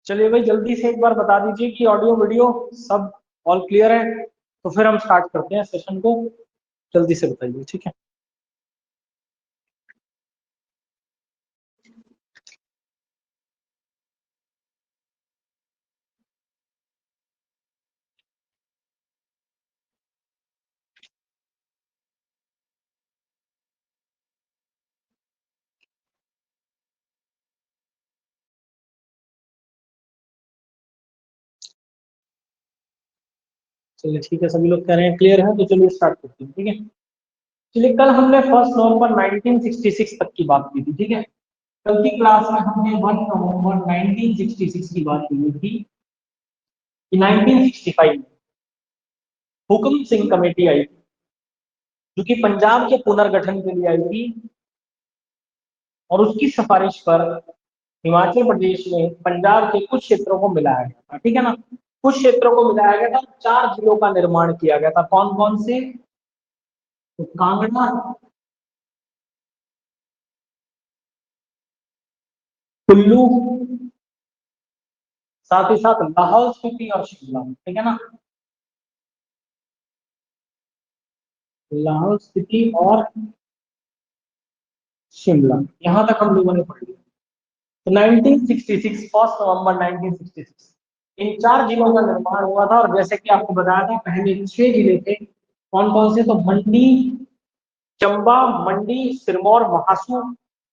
चलिए भाई, जल्दी से एक बार बता दीजिए कि ऑडियो वीडियो सब ऑल क्लियर है, तो फिर हम स्टार्ट करते हैं सेशन को। जल्दी से बताइए, ठीक है। चलिए ठीक है, सभी लोग कह रहे हैं क्लियर है, तो चलिए स्टार्ट करते हैं, ठीक है। चलिए, कल हमने 1 नवंबर 1966 तक की बात की थी, ठीक है। कल की क्लास में हमने 1 नवंबर 1966 की बात की थी कि 1965 में हुकम सिंह कमेटी आई थी, जो कि पंजाब के पुनर्गठन के लिए आई थी, और उसकी सिफारिश पर हिमाचल प्रदेश में पंजाब के कुछ क्षेत्रों को मिलाया गया था, ठीक है ना। कुछ क्षेत्रों को मिलाया गया था, 4 जिलों का निर्माण किया गया था। कौन कौन से? तो कांगड़ा, कुल्लू, साथ ही साथ लाहौल स्पीति और शिमला, ठीक है ना। लाहौल स्पीति और शिमला, यहां तक हम लोगों ने पढ़ लिया। तो 1966, 1 नवंबर 1966 इन 4 जिलों का निर्माण हुआ था। और जैसे कि आपको बताया था, पहले 6 जिले थे। कौन कौन से? तो मंडी, चंबा, मंडी, सिरमौर, महासू,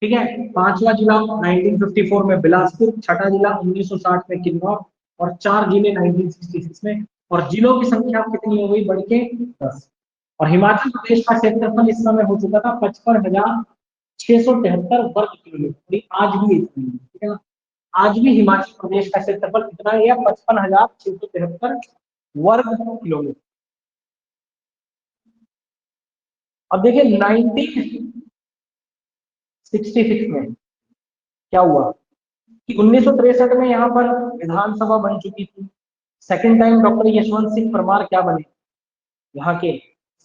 ठीक है। पांचवा जिला 1954 में बिलासपुर, छठा जिला 1960 में किन्नौर, और 4 जिले 1966 में। और जिलों की संख्या कितनी हो गई? बढ़ के 10। और हिमाचल प्रदेश का क्षेत्रफल इस समय हो चुका था 55,673 वर्ग किलोमीटर। आज भी इतना ही है, ठीक है ना। आज भी हिमाचल प्रदेश का क्षेत्रफल कितना है? 55,673 वर्ग किलोमीटर। अब देखिए, 1966 में क्या हुआ कि 1963 में यहाँ पर विधानसभा बन चुकी थी। Second time doctor Yashwant Singh Parmar क्या बने यहाँ के?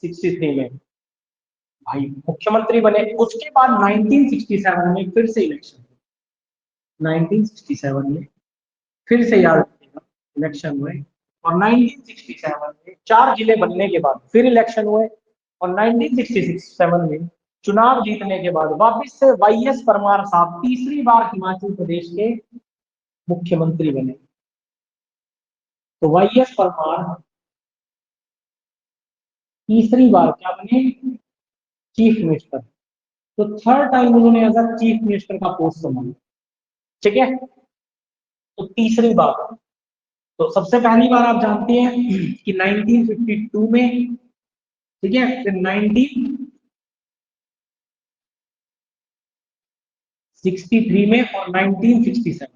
63 में भाई मुख्यमंत्री बने। उसके बाद 1967 में फिर से इलेक्शन, 1967 में फिर से याद रखिएगा इलेक्शन हुए। और 1967 में 4 जिले बनने के बाद फिर इलेक्शन हुए। और 1967 में चुनाव जीतने के बाद वापस से वाईएस परमार साहब तीसरी बार हिमाचल प्रदेश के मुख्यमंत्री बने। तो वाईएस परमार तीसरी बार क्या बने? Chief minister. तो थर्ड टाइम उन्होंने एज चीफ मिनिस्टर का पोस्ट संभाला, ठीक है। तो तीसरी बार, तो सबसे पहली बार आप जानते हैं कि 1952 में, ठीक है। फिर 1963 में और 1967।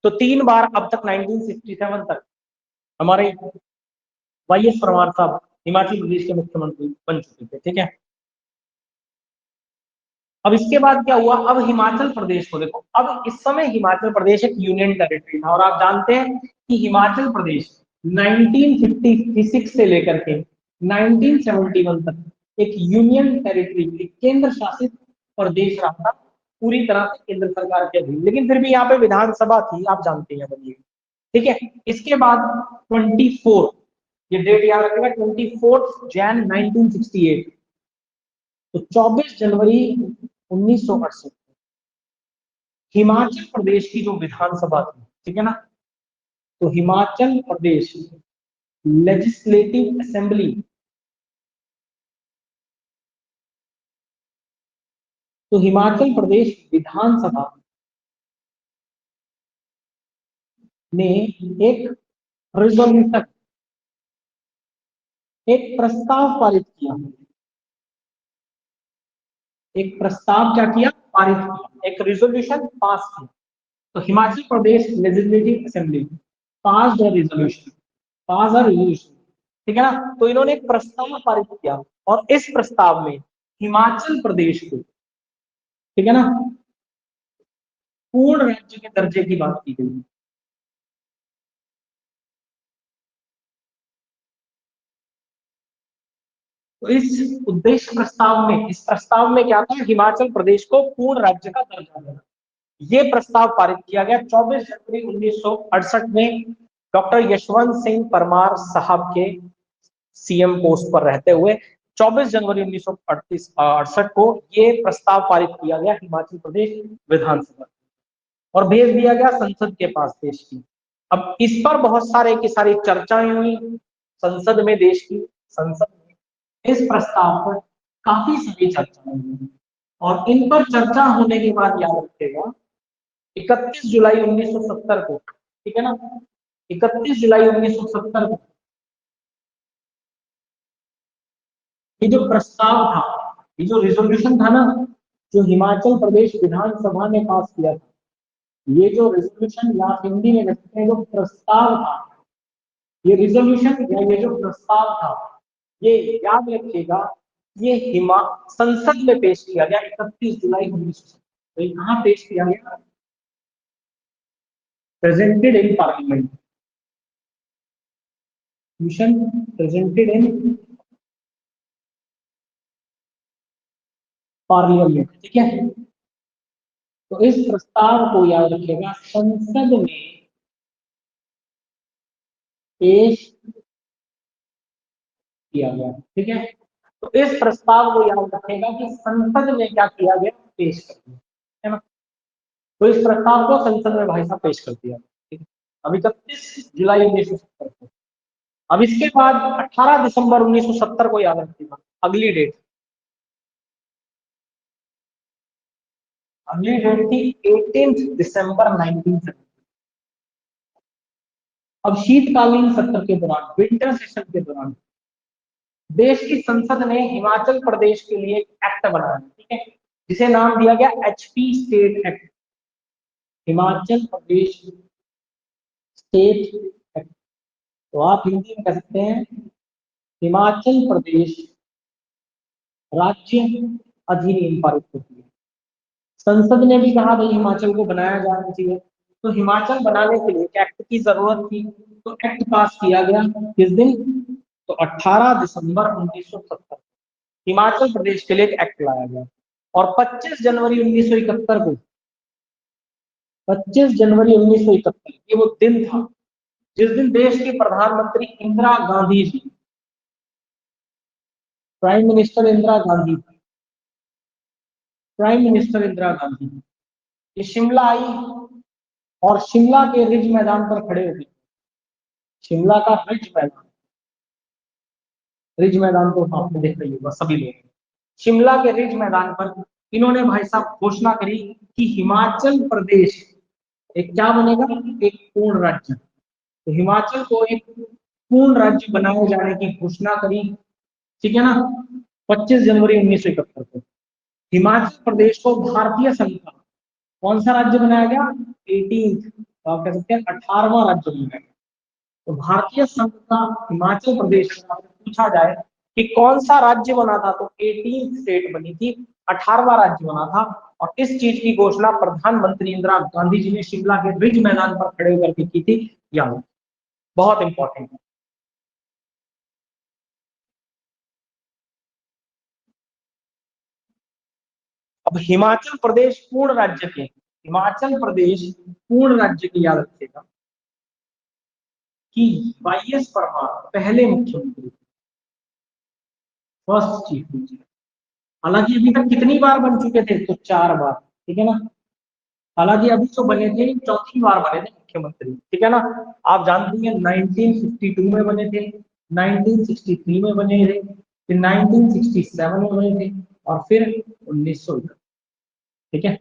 तो 3 बार अब तक 1967 तक हमारे वाईएस परमार साहब हिमाचल प्रदेश के मुख्यमंत्री बन चुके थे, ठीक है। अब इसके बाद क्या हुआ? अब हिमाचल प्रदेश को देखो, अब इस समय हिमाचल प्रदेश एक यूनियन टेरिटरी था। और आप जानते हैं कि हिमाचल प्रदेश 1956 से लेकर के 1971 तक एक यूनियन टेरिटरी, एक केंद्र शासित प्रदेश रहा था, पूरी तरह से केंद्र सरकार के अधीन। लेकिन फिर भी यहाँ पे विधानसभा थी, आप जानते हैं, बनिए, ठीक है। इसके बाद 24, ये डेट याद रखिएगा, 24 जनवरी 1968। तो 24 जनवरी 1968 हिमाचल प्रदेश की जो विधानसभा थी, ठीक है ना। तो हिमाचल प्रदेश लेजिस्लेटिव असेंबली, तो हिमाचल प्रदेश विधानसभा ने एक रिजोल्यूशन, एक प्रस्ताव पारित किया। एक प्रस्ताव क्या किया? पारित किया, एक रिजोल्यूशन पास किया। तो Himachal Pradesh legislative assembly pass the resolution, pass the resolution, ठीक है ना। तो इन्होंने एक प्रस्ताव पारित किया, और इस प्रस्ताव में हिमाचल प्रदेश को, ठीक है ना, पूर्ण राज्य के दर्जे की बात की गई। तो इस उद्देश्य प्रस्ताव में, इस प्रस्ताव में क्या था? हिमाचल प्रदेश को पूर्ण राज्य का दर्जा देना। ये प्रस्ताव पारित किया गया 24 जनवरी 1968 में डॉक्टर यशवंत सिंह परमार साहब के सीएम पोस्ट पर रहते हुए 24 जनवरी 1968 को ये प्रस्ताव पारित किया गया हिमाचल प्रदेश विधानसभा और भेज दिया गया संसद के पास देश की। अब इस पर बहुत सारे की सारी चर्चाएं हुई संसद में, देश की संसद में इस प्रस्ताव पर काफी सारी चर्चाएं हुई और इन पर चर्चा होने के बाद याद रखेगा 31 जुलाई 1970 को, ठीक है ना, 31 जुलाई 1970 को ये जो प्रस्ताव था, ये जो रिजोल्यूशन था ना, जो हिमाचल प्रदेश विधानसभा ने पास किया था, ये जो रिजोल्यूशन या हिंदी में कहते हैं जो प्रस्ताव था, ये रिजोल्यूशन या ये जो प्रस्ताव था, ये याद रखिएगा ये संसद में पेश किया गया 31 जुलाई 1970। तो ये कहाँ पेश किया गया? Presented in parliament, presented in parliament, ठीक है। तो इस प्रस्ताव को याद रखिएगा संसद में पेश किया गया, ठीक है। तो इस प्रस्ताव को याद रखेगा कि संसद में क्या किया गया, पेश कर दिया, है ना। तो इस प्रस्ताव को संसद में भाई साहब पेश कर दिया, ठीक है। अब 31 जुलाई 1970 को, अब इसके बाद 18 दिसंबर 1970 को याद रखिएगा अगली डेट, अगली डेट थी 18 दिसंबर 1970। अब शीतकालीन सत्र के दौरान, विंटर सेशन के दौरान देश की संसद ने हिमाचल प्रदेश के लिए एक एक्ट बनाया, ठीक है, जिसे नाम दिया गया HP state act, Himachal Pradesh state act. तो आप हिंदी में कह सकते हैं हिमाचल प्रदेश राज्य अधिनियम पारित कर दिया। संसद ने भी कहा भाई हिमाचल को बनाया जाना चाहिए, तो हिमाचल बनाने के लिए एक्ट की जरूरत थी, तो एक्ट पास किया गया किस दिन? तो 18 दिसंबर 1970 हिमाचल प्रदेश के लिए एक एक्ट लाया गया और 25 जनवरी 1971 को, 25 जनवरी 1971 ये वो दिन था जिस दिन देश की प्रधानमंत्री Indira Gandhi ji, prime minister Indira Gandhi, prime minister Indira Gandhi ये शिमला आई और शिमला के रिज मैदान पर खड़े हो गए। शिमला का रिज मैदान, रिज मैदान तो आपने देख रही होगा सभी लोग, शिमला के रिज मैदान पर इन्होंने भाई साहब घोषणा करी कि हिमाचल प्रदेश एक क्या बनेगा, एक पूर्ण राज्य। तो हिमाचल को एक पूर्ण राज्य बनाए जाने की घोषणा करी, ठीक है ना, 25 जनवरी 1971 को। हिमाचल प्रदेश को भारतीय संघ का कौन सा राज्य बनाया गया? 18th, तो आप कह सकते हैं 18वां राज्य बनाया गया। तो भारतीय संघ का हिमाचल प्रदेश में पूछा जाए कि कौन सा राज्य बना था, तो 18th स्टेट बनी थी, 18वां राज्य बना था। और इस चीज की घोषणा प्रधानमंत्री इंदिरा गांधी जी ने शिमला के रिज मैदान पर खड़े होकर के की थी, याद, बहुत इंपॉर्टेंट है। अब हिमाचल प्रदेश पूर्ण राज्य के, हिमाचल प्रदेश पूर्ण राज्य की याद रखिएगा कि वाईएस परमार पहले मुख्यमंत्री, फर्स्ट चीफ मिनिस्टर। हालांकि अभी तक कितनी बार बन चुके थे, तो 4 बार, ठीक है ना। हालांकि अभी जो बने थे 4थी बार बने थे मुख्यमंत्री, ठीक है ना। आप जानते हैं 1952 में बने थे, 1963 में बने थे, फिर 1967 में बने थे और फिर 1900, ठीक है,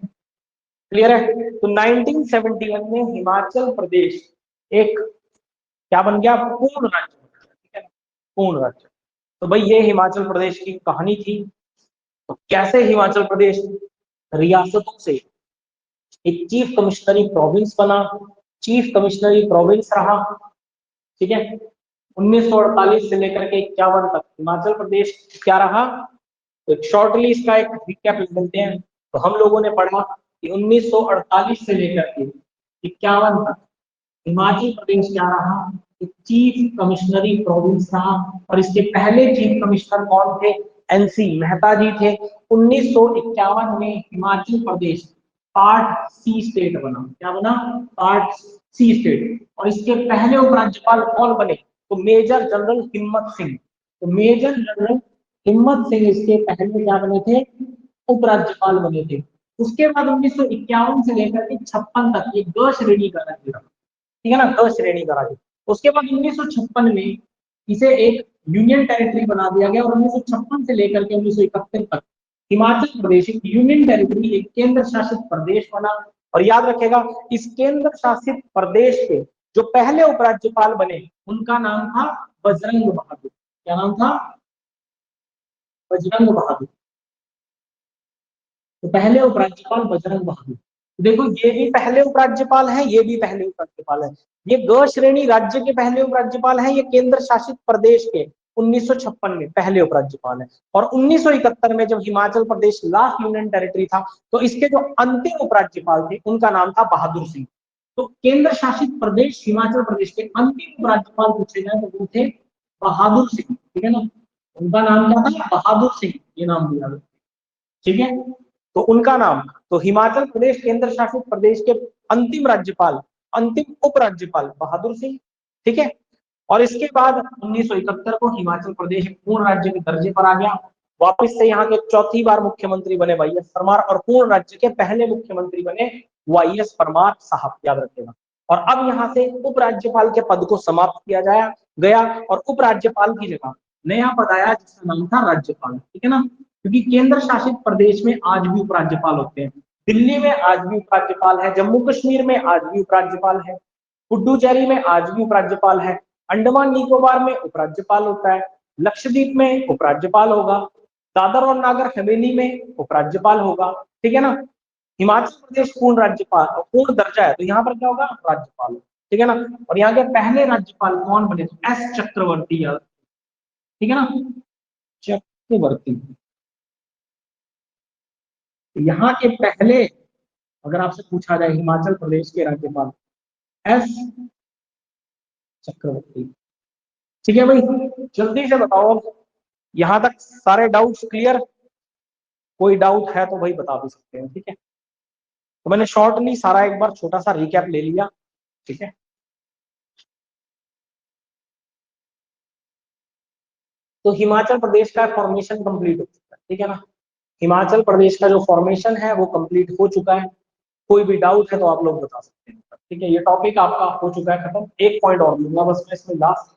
क्लियर है। तो 1971 में हिमाचल प्रदेश एक क्या बन गया, पूर्ण राज्य, ठीक है, पूर्ण राज्य। तो भाई ये हिमाचल प्रदेश की कहानी थी। तो कैसे हिमाचल प्रदेश रियासतों से एक चीफ कमिश्नरी प्रोविंस बना, चीफ कमिश्नरी प्रोविंस रहा, ठीक है। 1948 से लेकर के 51 तक हिमाचल प्रदेश क्या रहा, तो एक शॉर्टली इसका एक रिकैप लिख देते हैं। तो हम लोगों ने पढ़ा कि 1948 से लेकर के 51 तक हिमाचल प्रदेश क्या रहा, एक चीफ कमिश्नरी प्रोविंस रहा। और इसके पहले चीफ कमिश्नर कौन थे? एनसी मेहता जी थे। 1951 में Himachal Pradesh part C state बना। क्या बना? Part C state. और इसके पहले उपराज्यपाल कौन बने? तो मेजर जनरल हिम्मत सिंह। तो मेजर जनरल हिम्मत सिंह इसके पहले क्या बने थे? उपराज्यपाल बने थे। उसके बाद 1951 से लेकर के 56 तक ये ग श्रेणी का राज्य रहा। ठीक है ना, ग श्रेणी का राज्य। उसके बाद 1956 में इसे एक यूनियन टेरिटरी बना दिया गया और 1956 से लेकर के 1971 तक हिमाचल प्रदेश एक यूनियन टेरिटरी, एक केंद्र शासित प्रदेश बना। और याद रखेगा, इस केंद्र शासित प्रदेश के जो पहले उपराज्यपाल बने उनका नाम था बजरंग बहादुर। क्या नाम था? बजरंग बहादुर। तो पहले उपराज्यपाल बजरंग बहादुर। देखो ये भी पहले उपराज्यपाल है, ये भी पहले उपराज्यपाल है। ये ग श्रेणी राज्य के पहले उपराज्यपाल है, ये केंद्र शासित प्रदेश के 1956 में पहले उपराज्यपाल है। और 1971 में जब Himachal Pradesh last union territory था तो इसके जो अंतिम उपराज्यपाल थे उनका नाम था बहादुर सिंह। तो केंद्र शासित प्रदेश हिमाचल प्रदेश के अंतिम उपराज्यपाल पूछे जाए तो वो थे बहादुर सिंह। ठीक है ना, उनका नाम क्या था? बहादुर सिंह, ये नाम दिया गया। ठीक है, तो उनका नाम, तो हिमाचल प्रदेश केंद्र शासित प्रदेश के अंतिम राज्यपाल, अंतिम उपराज्यपाल बहादुर सिंह। ठीक है, और इसके बाद 1971 को हिमाचल प्रदेश एक पूर्ण राज्य के दर्जे पर आ गया। वापस से यहाँ के चौथी बार मुख्यमंत्री बने वाई एस परमार और पूर्ण राज्य के पहले मुख्यमंत्री बने वाई एस परमार साहब, याद रखेगा। और अब यहाँ से उपराज्यपाल के पद को समाप्त किया जाया गया और उपराज्यपाल की जगह नया पद आया जिसका नाम था राज्यपाल। ठीक है ना, क्योंकि केंद्र शासित प्रदेश में आज भी उपराज्यपाल होते हैं। दिल्ली में आज भी उपराज्यपाल है, जम्मू कश्मीर में आज भी उपराज्यपाल है, पुडुचेरी में आज भी उपराज्यपाल है, अंडमान निकोबार में उपराज्यपाल होता है, लक्षद्वीप में उपराज्यपाल होगा, दादर और नागर हवेली में उपराज्यपाल होगा। ठीक है ना, हिमाचल प्रदेश पूर्ण राज्यपाल पूर्ण दर्जा है तो यहाँ पर क्या होगा? राज्यपाल। ठीक है ना, और यहाँ के पहले राज्यपाल कौन बने? तो एस चक्रवर्ती याद। ठीक है ना, चक्रवर्ती। यहाँ के पहले, अगर आपसे पूछा जाए हिमाचल प्रदेश के राज्यपाल, एस चक्रवर्ती। ठीक है भाई, जल्दी से बताओ, यहां तक सारे डाउट्स क्लियर? कोई डाउट है तो भाई बता भी सकते हैं। ठीक है, तो मैंने शॉर्टली सारा एक बार छोटा सा रिकैप ले लिया। ठीक है, तो हिमाचल प्रदेश का फॉर्मेशन कंप्लीट हो चुका है। ठीक है ना, हिमाचल प्रदेश का जो फॉर्मेशन है वो कंप्लीट हो चुका है। कोई भी डाउट है तो आप लोग बता सकते हैं। ठीक है, ये टॉपिक आपका हो चुका है खत्म। एक पॉइंट और लूंगा बस मैं इसमें लास्ट।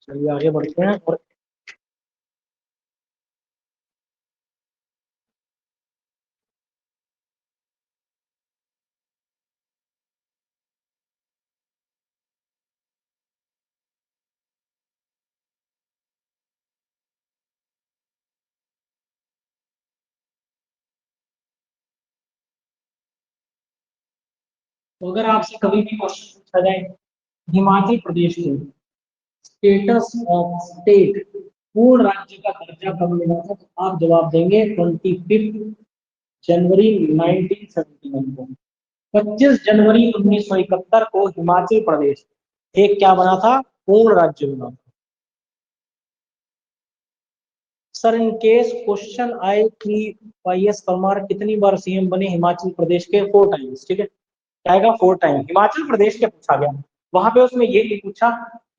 चलिए आगे बढ़ते हैं। और तो अगर आपसे कभी भी क्वेश्चन पूछा जाए हिमाचल प्रदेश को स्टेटस ऑफ स्टेट पूर्ण राज्य का दर्जा कब मिला था, तो आप जवाब देंगे 25 जनवरी 1971 को। 25 जनवरी 1971 को हिमाचल प्रदेश एक क्या बना था? पूर्ण राज्य बना था। सर इन केस क्वेश्चन आए कि वाई एस परमार कितनी बार सीएम बने हिमाचल प्रदेश के? 4 टाइम्स। ठीक है, आएगा 4 टाइम हिमाचल प्रदेश के पूछा गया। वहां पे उसमें ये नहीं पूछा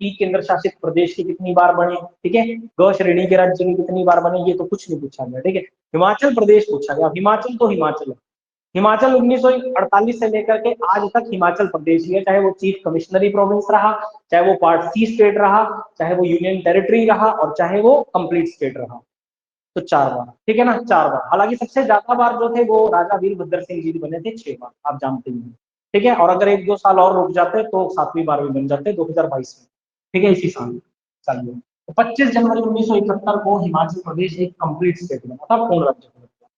कि केंद्र शासित प्रदेश के कितनी बार बने। ठीक है, ग श्रेणी के राज्य के कितनी बार बने, ये तो कुछ नहीं पूछा गया। ठीक है, हिमाचल प्रदेश पूछा गया। हिमाचल तो हिमाचल है। हिमाचल 1948 से लेकर के आज तक हिमाचल प्रदेश ही है, चाहे वो चीफ कमिश्नरी प्रोविंस रहा, चाहे वो पार्ट सी स्टेट रहा, चाहे वो यूनियन टेरिटरी रहा और चाहे वो कंप्लीट स्टेट रहा। तो 4 बार। ठीक है ना, 4 बार। हालांकि सबसे ज्यादा बार जो थे वो राजा वीरभद्र सिंह जी बने थे, 6 बार, आप जानते ही हैं। ठीक है, और अगर 1-2 साल और रुक जाते तो 7वीं बार भी बन जाते 2022 में। ठीक है, इसी साल। चलिए, तो 25 जनवरी 1971 को हिमाचल प्रदेश एक कंप्लीट स्टेट बना था, पूर्ण राज्य बना था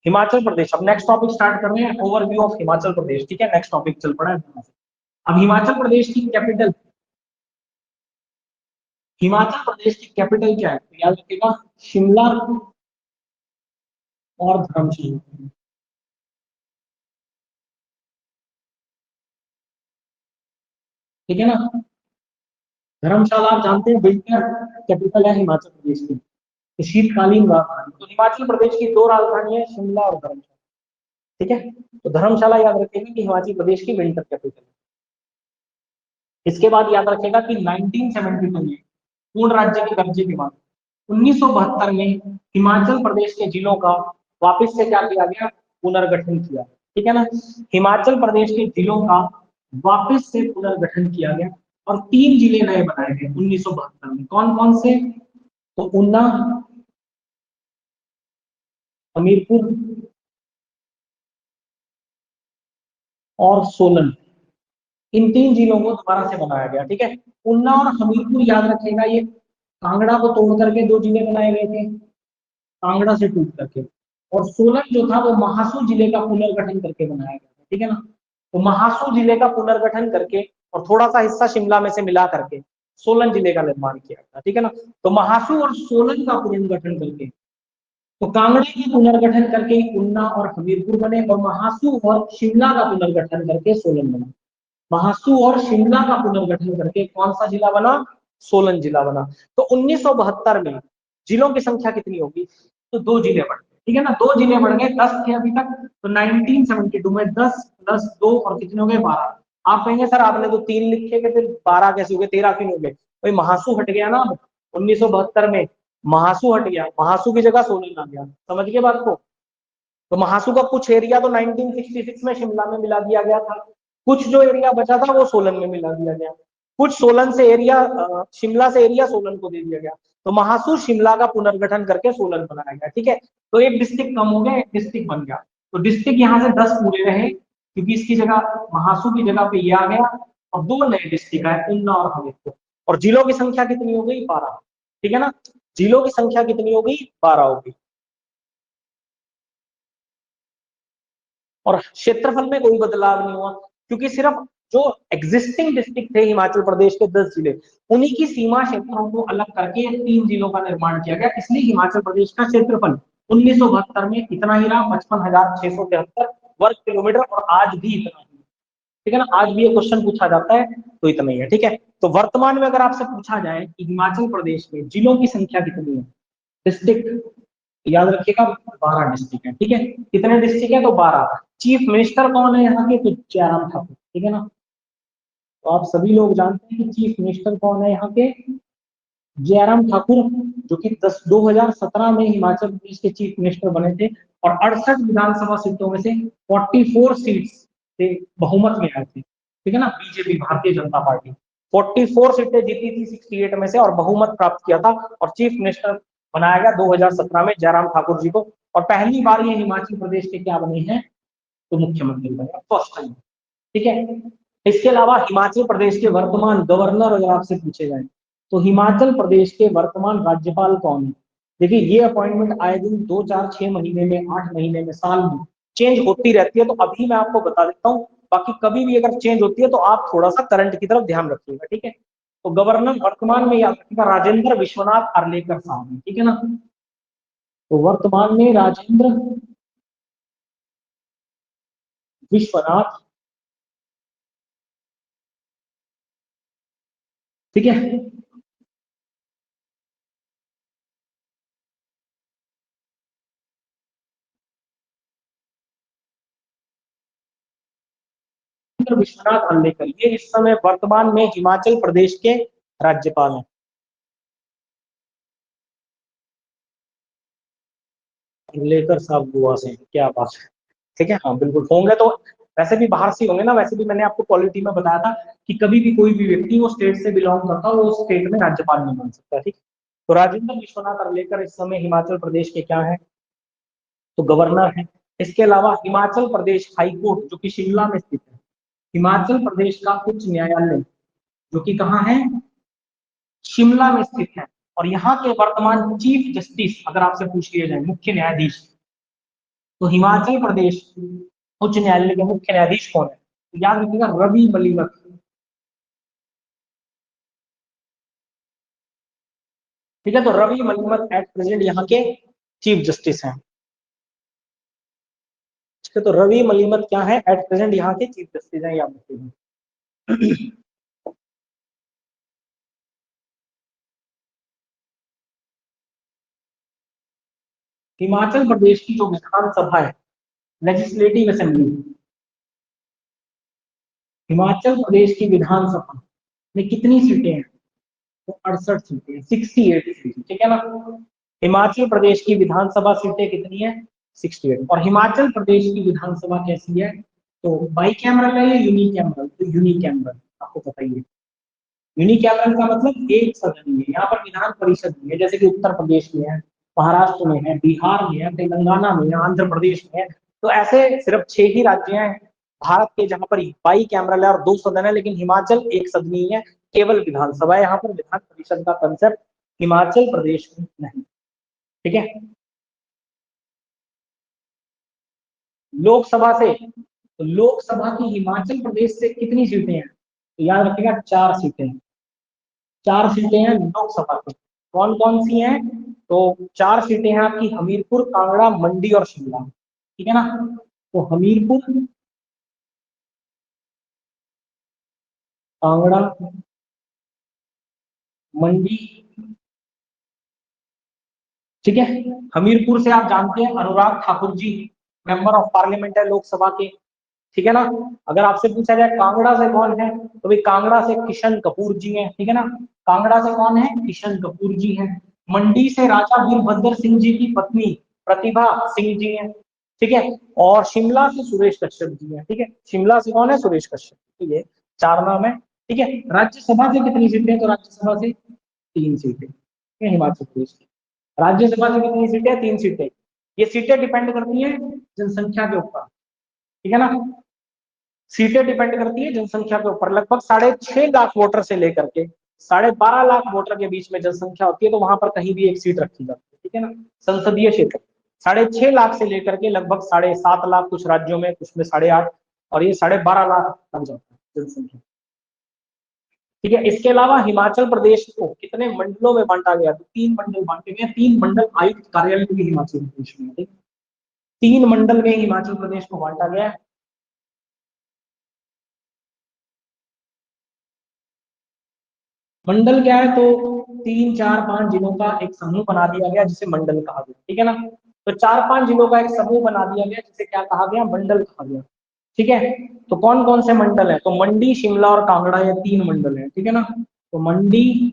हिमाचल प्रदेश। अब नेक्स्ट टॉपिक स्टार्ट कर रहे हैं, ओवरव्यू ऑफ हिमाचल प्रदेश। ठीक है, नेक्स्ट टॉपिक चल पड़ा है। अब हिमाचल प्रदेश की कैपिटल, हिमाचल प्रदेश की कैपिटल क्या है? तो याद रखिएगा, शिमला और धर्मशाला। ठीक है ना। धर्मशाला आप जानते हैं विंटर कैपिटल है हिमाचल प्रदेश की, तो शीतकालीन राजधानी। तो हिमाचल प्रदेश की दो राजधानी है, शिमला और धर्मशाला। ठीक है, तो धर्मशाला याद रखेंगे कि हिमाचल प्रदेश की विंटर कैपिटल है। इसके बाद याद रखेगा कि 1972 में पूर्ण राज्य के दर्जे के बाद 1972 में हिमाचल प्रदेश के जिलों का वापस से क्या किया गया, पुनर्गठन किया। ठीक है ना, हिमाचल प्रदेश के जिलों का वापस से पुनर्गठन किया गया और 3 जिले नए बनाए गए 1972 में। कौन कौन से, तो ऊना, हमीरपुर और सोलन, इन 3 जिलों को दोबारा से बनाया गया। ठीक है, ऊना और हमीरपुर याद रखेगा, ये कांगड़ा को तोड़ करके 2 जिले बनाए गए थे, कांगड़ा से टूट करके। और सोलन जो था वो महासू जिले का पुनर्गठन करके बनाया गया था। ठीक है ना, तो महासू जिले का पुनर्गठन करके और थोड़ा सा हिस्सा शिमला में से मिला करके सोलन जिले का निर्माण किया था। ठीक है ना, तो महासू और सोलन का पुनर्गठन करके, तो कांगड़े की पुनर्गठन करके ऊना और हमीरपुर बने, और महासू और शिमला का पुनर्गठन करके सोलन बना। महासू और शिमला का पुनर्गठन करके कौन सा जिला बना, सोलन जिला बना। तो 1972 में जिलों की संख्या कितनी होगी, तो 2 जिले बढ़ गए। ठीक है ना, 2 जिले बढ़ गए, 10 थे अभी तक, तो 1972 में 10 प्लस 2 और कितने हो गए, 12। आप कहेंगे सर आपने तो 3 लिखे के, फिर 12 कैसे हो गए, 13 क्यों हो गए, भाई महासू हट गया ना। 1972 में महासू हट गया, महासू की जगह सोलन आ गया, समझ गए बात को। तो महासू का कुछ एरिया तो 1966 में शिमला में मिला दिया गया था, कुछ जो एरिया बचा था वो सोलन में मिला दिया गया, कुछ सोलन से एरिया, शिमला से एरिया सोलन को दे दिया गया। तो महासू शिमला का पुनर्गठन करके सोलन बनाया गया। ठीक है, तो एक डिस्ट्रिक्ट कम हो गया, एक डिस्ट्रिक्ट बन गया। तो डिस्ट्रिक्ट यहाँ से 10 पूरे रहे, क्योंकि इसकी जगह महासू की जगह पे ये आ गया, और 2 नए डिस्ट्रिक्ट आए, ऊना और हमीरपुर। और जिलों की संख्या कितनी हो गई, 12। ठीक है ना, जिलों की संख्या कितनी हो गई, 12 हो गई। और क्षेत्रफल में कोई बदलाव नहीं हुआ, क्योंकि सिर्फ जो एग्जिस्टिंग डिस्ट्रिक्ट थे हिमाचल प्रदेश के 10 जिले, उन्हीं की सीमा क्षेत्रों को अलग करके 3 जिलों का निर्माण किया गया। इसलिए हिमाचल प्रदेश का क्षेत्रफल 1972 में इतना ही रहा, 55,673 वर्ग किलोमीटर, और आज भी इतना ही। ठीक है ना, आज भी ये क्वेश्चन पूछा जाता है तो इतना ही है। ठीक है, तो वर्तमान में अगर आपसे पूछा जाए कि हिमाचल प्रदेश में जिलों की संख्या कितनी है, डिस्ट्रिक्ट याद रखिएगा, 12 डिस्ट्रिक्ट है। ठीक है, कितने डिस्ट्रिक्ट है, तो 12। चीफ मिनिस्टर कौन है यहाँ के, तो जयराम ठाकुर। ठीक है ना, तो आप सभी लोग जानते हैं कि चीफ मिनिस्टर कौन है यहाँ के, जयराम ठाकुर, जो कि 2017 में हिमाचल प्रदेश के चीफ मिनिस्टर बने थे, और 68 विधानसभा सीटों में से 44 सीट्स से बहुमत में आए थे। ठीक है ना, बीजेपी भारतीय जनता पार्टी 44 सीटें जीती थी 68 में से, और बहुमत प्राप्त किया था, और चीफ मिनिस्टर बनाया गया 2017 में जयराम ठाकुर जी को। और पहली बार ये हिमाचल प्रदेश के क्या बने हैं, तो मुख्यमंत्री बने, फर्स्ट टाइम। ठीक है, इसके अलावा हिमाचल प्रदेश के वर्तमान गवर्नर अगर आपसे पूछे जाए, तो हिमाचल प्रदेश के वर्तमान राज्यपाल कौन है। देखिए ये अपॉइंटमेंट आए दिन 2, 4, 6 महीने में, 8 महीने में, साल में चेंज होती रहती है, तो अभी मैं आपको बता देता हूँ। बाकी कभी भी अगर चेंज होती है तो आप थोड़ा सा करंट की तरफ ध्यान रखिएगा। ठीक है, तो गवर्नर वर्तमान में याद रखिएगा राजेंद्र विश्वनाथ अर्लेकर साहब है। ठीक है ना, तो वर्तमान में राजेंद्र विश्वनाथ, ठीक है, विश्वनाथ अर्लेकर, ये इस समय वर्तमान में हिमाचल प्रदेश के राज्यपाल हैं। अर्लेकर साहब गोवा से, क्या बात है। ठीक है, हाँ बिल्कुल होंगे तो, वैसे भी बाहर से होंगे ना। वैसे भी मैंने आपको पॉलिटी में बताया था कि कभी भी कोई भी व्यक्ति वो स्टेट से बिलोंग करता है, वो उस स्टेट में राज्यपाल नहीं बन सकता। ठीक, तो राजेंद्र विश्वनाथ अर्लेकर इस समय हिमाचल प्रदेश के क्या है, तो गवर्नर है। इसके अलावा हिमाचल प्रदेश हाईकोर्ट, जो कि शिमला में स्थित है, हिमाचल प्रदेश का उच्च न्यायालय, जो कि कहाँ है, शिमला में स्थित है। और यहाँ के वर्तमान चीफ जस्टिस अगर आपसे पूछ लिया जाए, मुख्य न्यायाधीश, तो हिमाचल प्रदेश उच्च न्यायालय के मुख्य न्यायाधीश कौन है, तो याद रखिएगा रवि मलिवत। ठीक है, तो रवि मलिवत एट प्रेजेंट यहाँ के चीफ जस्टिस हैं। ठीक है, तो रवि मलिवत क्या है, एट प्रेजेंट यहाँ के चीफ जस्टिस हैं, याद रखिएगा। हिमाचल प्रदेश की जो विधानसभा है, लेजिस्लेटिव असेंबली, हिमाचल प्रदेश की विधानसभा में कितनी सीटें हैं? तो 68 सीटें, 68 सीटें, ठीक है ना। हिमाचल प्रदेश की विधानसभा सीटें कितनी है? 68। और हिमाचल प्रदेश की विधानसभा कैसी है? तो बाई कैमरल है या यूनिकैमरल? तो यूनिकैमरल, आपको पता ही है। यूनिकैमरल का मतलब एक सदन है, यहाँ पर विधान परिषद नहीं है, जैसे कि उत्तर प्रदेश में है, महाराष्ट्र में है, बिहार में है, तेलंगाना में है, आंध्र प्रदेश में है। तो ऐसे सिर्फ 6 ही राज्य हैं भारत के जहां पर बाई कैमरल है और 2 सदन है, लेकिन हिमाचल एक सदनीय है, केवल विधानसभा है, यहाँ पर विधान परिषद का कंसेप्ट हिमाचल प्रदेश में नहीं। ठीक है। लोकसभा से, तो लोकसभा की हिमाचल प्रदेश से कितनी सीटें हैं? तो याद रखिएगा 4 सीटें, 4 सीटें हैं लोकसभा की। कौन कौन सी हैं? तो 4 सीटें हैं आपकी हमीरपुर, कांगड़ा, मंडी और शिमला। ठीक है ना। तो हमीरपुर, कांगड़ा, मंडी, ठीक है। हमीरपुर से आप जानते हैं Anurag Thakur ji member of parliament है लोकसभा के। ठीक है ना। अगर आपसे पूछा जाए कांगड़ा से कौन है, तो भाई कांगड़ा से किशन कपूर जी हैं। ठीक है ना। कांगड़ा से कौन है? किशन कपूर जी हैं। मंडी से राजा वीरभद्र सिंह जी की पत्नी प्रतिभा सिंह जी हैं। ठीक है। और शिमला से सुरेश कश्यप जी हैं। ठीक है। शिमला से कौन है? सुरेश कश्यप। तो ये 4 नाम है। ठीक है। राज्यसभा से कितनी सीटें? तो राज्यसभा से 3 सीटें, ठीक है, हिमाचल प्रदेश की। राज्यसभा से कितनी सीटें? 3 सीटें। ये सीटें डिपेंड करती हैं जनसंख्या के ऊपर। ठीक है ना। सीटें डिपेंड करती है जनसंख्या के ऊपर। लगभग 6.5 लाख वोटर से लेकर के 12.5 लाख वोटर के बीच में जनसंख्या होती है, तो वहां पर कहीं भी एक सीट रखी जाती है। ठीक है ना। संसदीय क्षेत्र 6.5 लाख से लेकर के लगभग 7.5 लाख, कुछ राज्यों में, कुछ में 8.5, और ये 12.5 लाख तक जाता है जनसंख्या। ठीक है। इसके अलावा हिमाचल प्रदेश को कितने मंडलों में बांटा गया? तो 3 मंडल बांटे गए। 3 मंडल आयुक्त कार्यालय भी हिमाचल प्रदेश में है। 3 मंडल में हिमाचल प्रदेश को बांटा गया है। मंडल क्या है? तो 3, 4, 5 जिलों का एक समूह बना दिया गया जिसे मंडल कहा गया। ठीक है ना। तो 4, 5 जिलों का एक समूह बना दिया गया जिसे क्या कहा गया? मंडल कहा गया। ठीक है। तो कौन कौन से मंडल है? तो मंडी, शिमला और कांगड़ा, ये 3 मंडल है। ठीक है ना। तो मंडी,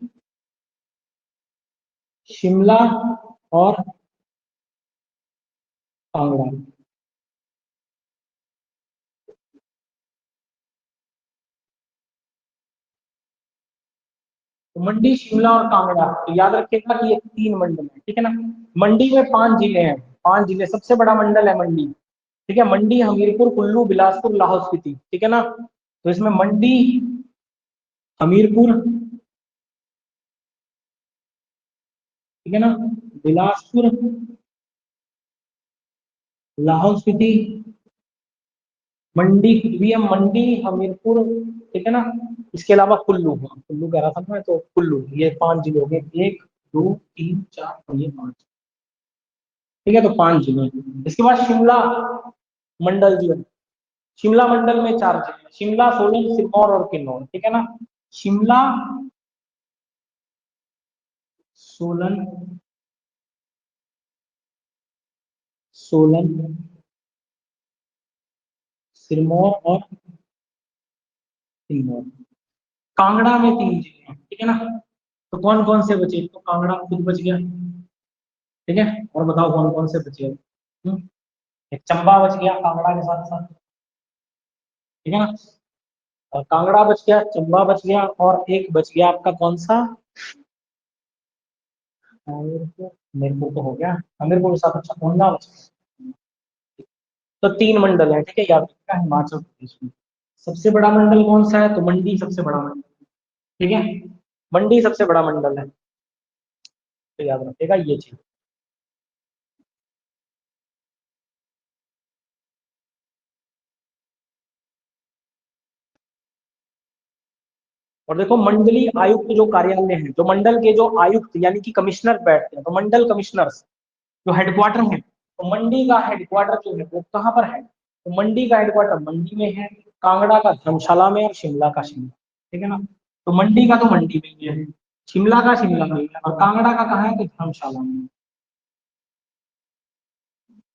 शिमला और कांगड़ा। तो मंडी, शिमला और कांगड़ा, तो याद रखिएगा कि ये 3 मंडल है। ठीक है ना। मंडी में 5 जिले हैं, 5 जिले, सबसे बड़ा मंडल है मंडी। ठीक है। मंडी, हमीरपुर, कुल्लू, बिलासपुर, लाहौल स्पीति। ठीक है ना। तो इसमें मंडी, हमीरपुर, ठीक है ना, बिलासपुर, लाहौल स्पीति, मंडी, वीएम मंडी, हमीरपुर, ठीक है ना। इसके अलावा कुल्लू, हाँ, कुल्लू कह रहा था मैं, तो कुल्लू, ये 5 जिले हो गए, 1, 2, 3, 4 और ये 5। ठीक है। तो 5 जिले। इसके बाद शिमला मंडल जो है, शिमला मंडल में 4 जिले, शिमला, सोलन, सिरमौर और किन्नौर। ठीक है ना। शिमला, सोलन, सोलन, सिरमौर और किन्नौर। कांगड़ा में 3 जिले हैं। ठीक है ना। तो कौन कौन से बचे? तो कांगड़ा खुद बच गया। ठीक है। और बताओ कौन कौन से बचे? एक चंबा बच गया कांगड़ा के साथ साथ। ठीक है ना। और कांगड़ा बच गया, चंबा बच गया, और एक बच गया आपका कौन सा? हमीरपुर तो हो गया। हमीरपुर के साथ अच्छा ऊना बच गया। तो 3 मंडल है। ठीक है। याद रखिएगा हिमाचल प्रदेश में सबसे बड़ा मंडल कौन सा है? तो मंडी सबसे बड़ा मंडल। ठीक है। मंडी सबसे बड़ा मंडल है, तो याद रखिएगा ये चीज। और देखो मंडलीय आयुक्त जो कार्यालय है, जो मंडल के जो आयुक्त यानी कि कमिश्नर बैठते हैं, तो मंडल कमिश्नर्स जो हेडक्वार्टर है, तो मंडी का हेडक्वार्टर जो है वो कहाँ पर है? तो मंडी का हेडक्वार्टर मंडी में है, कांगड़ा का धर्मशाला में, और शिमला का शिमला। ठीक है ना। तो मंडी का तो मंडी में ही है, शिमला का शिमला में है, और कांगड़ा का कहाँ है? तो धर्मशाला में।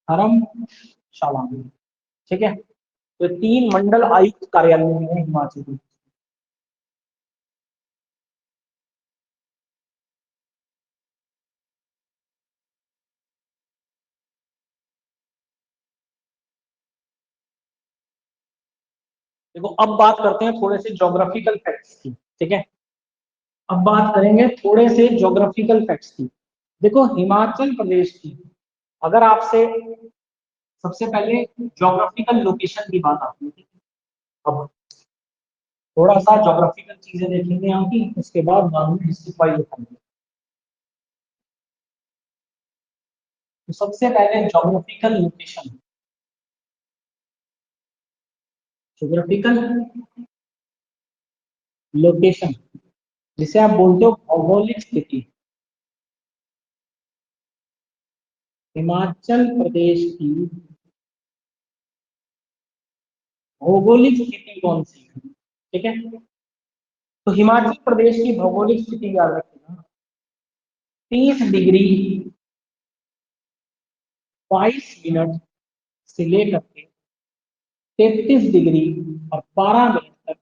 धर्मशाला में, ठीक है। तो 3 मंडल आयुक्त कार्यालय में है हिमाचल प्रदेश। देखो अब बात करते हैं थोड़े से ज्योग्राफिकल फैक्ट्स की, ठीक है। अब बात करेंगे थोड़े से ज्योग्राफिकल फैक्ट्स की। देखो हिमाचल प्रदेश की, अगर आपसे सबसे पहले ज्योग्राफिकल लोकेशन की बात आती है, अब थोड़ा सा ज्योग्राफिकल चीजें देखेंगे यहाँ की, उसके बाद में हिस्ट्री फाइल लिखेंगे। तो सबसे पहले ज्योग्राफिकल लोकेशन, ज्योग्राफिकल लोकेशन जिसे आप बोलते हो भौगोलिक स्थिति। हिमाचल प्रदेश की भौगोलिक स्थिति कौन सी है, ठीक है। तो हिमाचल प्रदेश की भौगोलिक स्थिति याद रखिएगा, 30 डिग्री 22 मिनट से लेकर के 33 डिग्री और 12 मिनट तक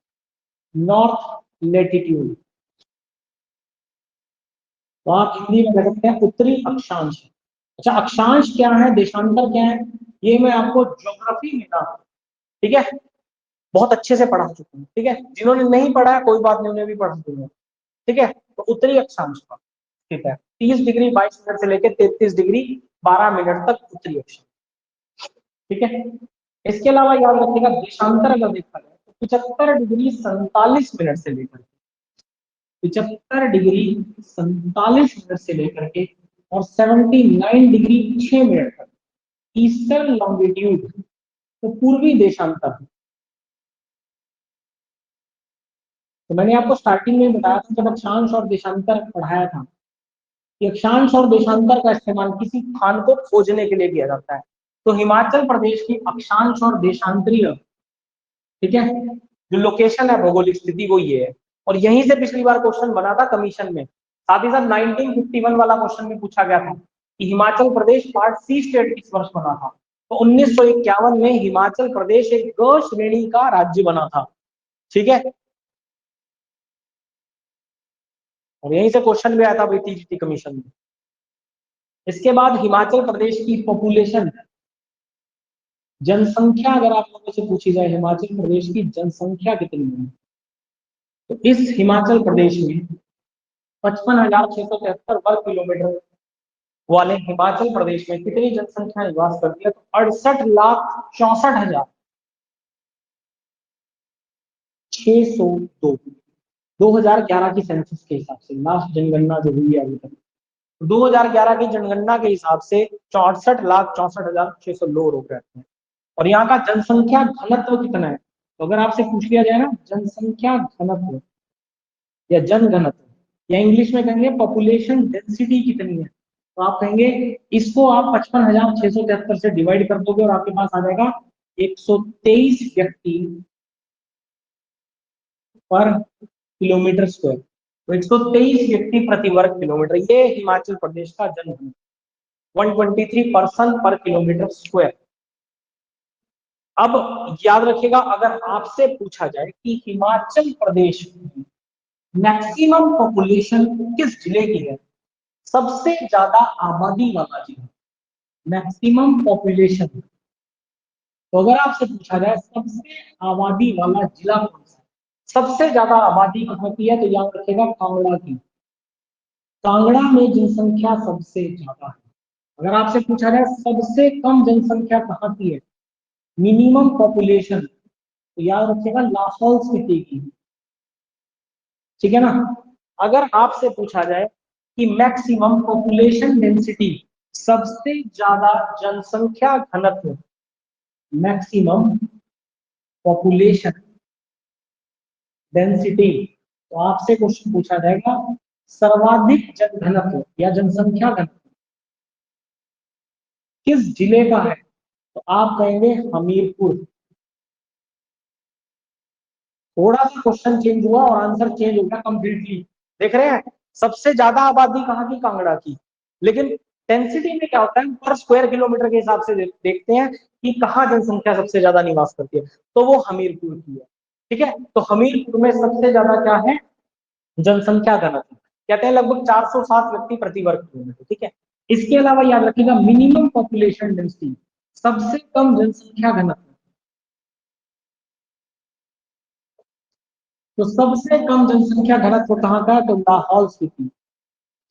नॉर्थ लेटीट्यूड, तो आप हिंदी में कह सकते हैं उत्तरी अक्षांश। अच्छा अक्षांश क्या है, देशांतर क्या है, ये मैं आपको ज्योग्राफी में ना, ठीक है, बहुत अच्छे से पढ़ा चुका हूँ, ठीक है। जिन्होंने नहीं पढ़ा है कोई बात नहीं, उन्हें भी पढ़ा दूंगा, ठीक है। तो उत्तरी अक्षांश का, ठीक है, 30 डिग्री 22 मिनट से लेकर 33 डिग्री 12 मिनट तक उत्तरी अक्षांश, ठीक है। इसके अलावा याद रखिएगा देशांतर अगर देखा जाए तो 75 डिग्री 47 मिनट से लेकर, 75 डिग्री 47 मिनट से लेकर के और 79 डिग्री 6 मिनट तक ईस्टर्न लॉन्गिट्यूड, तो पूर्वी देशांतर। तो मैंने आपको स्टार्टिंग में बताया था जब अक्षांश और देशांतर पढ़ाया था कि अक्षांश और देशांतर का इस्तेमाल किसी स्थान को खोजने के लिए किया जाता है। तो हिमाचल प्रदेश की अक्षांश और देशांतरीय, ठीक है, जो लोकेशन है भौगोलिक स्थिति वो ये है। और यहीं से पिछली बार क्वेश्चन बना था कमीशन में, साथ ही साथ 1951 वाला क्वेश्चन में पूछा गया था कि Himachal Pradesh part C state किस वर्ष बना था। तो 1951 में हिमाचल प्रदेश एक ग श्रेणी का राज्य बना था, ठीक है। और यहीं से क्वेश्चन भी आया था भाई टीजीटी कमीशन में। इसके बाद हिमाचल प्रदेश की पॉपुलेशन, जनसंख्या अगर आप लोगों से पूछी जाए हिमाचल प्रदेश की जनसंख्या कितनी है, तो इस हिमाचल प्रदेश में 55,673 वर्ग किलोमीटर वाले हिमाचल प्रदेश में कितनी जनसंख्या निवास करती है, तो 68,64,602, 2011 की सेंसस के हिसाब से लास्ट जनगणना जो हुई है अभी तक, 2011 की जनगणना के हिसाब से 64,64,600 लोग रहते हैं। और यहाँ का जनसंख्या घनत्व कितना है, तो अगर आपसे पूछ लिया जाए ना जनसंख्या घनत्व या जनघनत्व या इंग्लिश में कहेंगे पॉपुलेशन डेंसिटी कितनी है, तो आप कहेंगे इसको आप 55,673 से डिवाइड कर दोगे और आपके पास आ जाएगा 123 व्यक्ति पर किलोमीटर स्क्वायर। तो 123 व्यक्ति प्रति वर्ग किलोमीटर, ये हिमाचल प्रदेश का जनघनत्व, 123 पर्सन पर किलोमीटर स्क्वायर। अब याद रखिएगा अगर आपसे पूछा जाए कि हिमाचल प्रदेश में मैक्सिमम पॉपुलेशन किस जिले की है, सबसे ज्यादा आबादी वाला जिला, मैक्सिमम पॉपुलेशन, तो अगर आपसे पूछा जाए सबसे आबादी वाला जिला कौन सा, सबसे ज्यादा आबादी कहाँ की है, तो याद रखिएगा कांगड़ा की। कांगड़ा में जनसंख्या सबसे ज्यादा है। अगर आपसे पूछा जाए सबसे कम जनसंख्या कहाँ की है, मिनिमम पॉपुलेशन, तो याद रखिएगा लाहौल स्पीति की, ठीक है ना। अगर आपसे पूछा जाए कि मैक्सिमम पॉपुलेशन डेंसिटी, सबसे ज्यादा जनसंख्या घनत्व, मैक्सिमम पॉपुलेशन डेंसिटी, तो आपसे क्वेश्चन पूछा जाएगा सर्वाधिक जनघनत्व या जनसंख्या घनत्व किस जिले का है, तो आप कहेंगे हमीरपुर। थोड़ा सा क्वेश्चन चेंज हुआ और आंसर चेंज हो गया कंप्लीटली, देख रहे हैं, सबसे ज्यादा आबादी कहाँ की, कांगड़ा की, लेकिन डेंसिटी में क्या होता है, पर स्क्वायर किलोमीटर के हिसाब से देखते हैं कि कहाँ जनसंख्या सबसे ज्यादा निवास करती है, तो वो हमीरपुर की है। ठीक है, तो हमीरपुर में सबसे ज्यादा क्या है, जनसंख्या घनत्व, कहते हैं लगभग 407 व्यक्ति प्रति वर्ग किलोमीटर। ठीक है, इसके अलावा याद रखिएगा मिनिमम पॉपुलेशन डेंसिटी, सबसे कम जनसंख्या घनत्व, तो सबसे कम जनसंख्या घनत्व कहाँ का है, तो लाहौल स्पीति।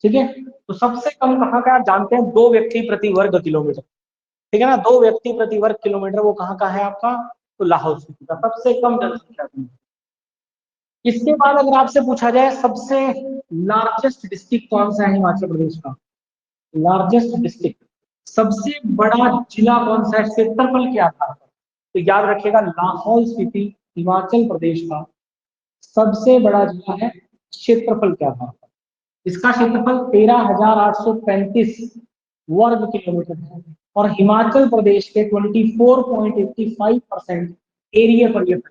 ठीक है, तो सबसे कम कहाँ का, आप जानते हैं 2 व्यक्ति प्रति वर्ग किलोमीटर। ठीक है ना, 2 व्यक्ति प्रति वर्ग किलोमीटर, वो कहाँ का है आपका, तो लाहौल स्पीति का सबसे कम जनसंख्या घनत्व। इसके बाद अगर आपसे पूछा जाए सबसे लार्जेस्ट डिस्ट्रिक्ट कौन सा है हिमाचल प्रदेश का, लार्जेस्ट डिस्ट्रिक्ट, सबसे बड़ा जिला कौन सा है क्षेत्रफल के आधार पर, तो याद रखिएगा लाहौल स्पीति हिमाचल प्रदेश का सबसे बड़ा जिला है क्षेत्रफल के आधार पर। इसका क्षेत्रफल 13,835 वर्ग किलोमीटर है और हिमाचल प्रदेश के 24.85% एरिया पर यह,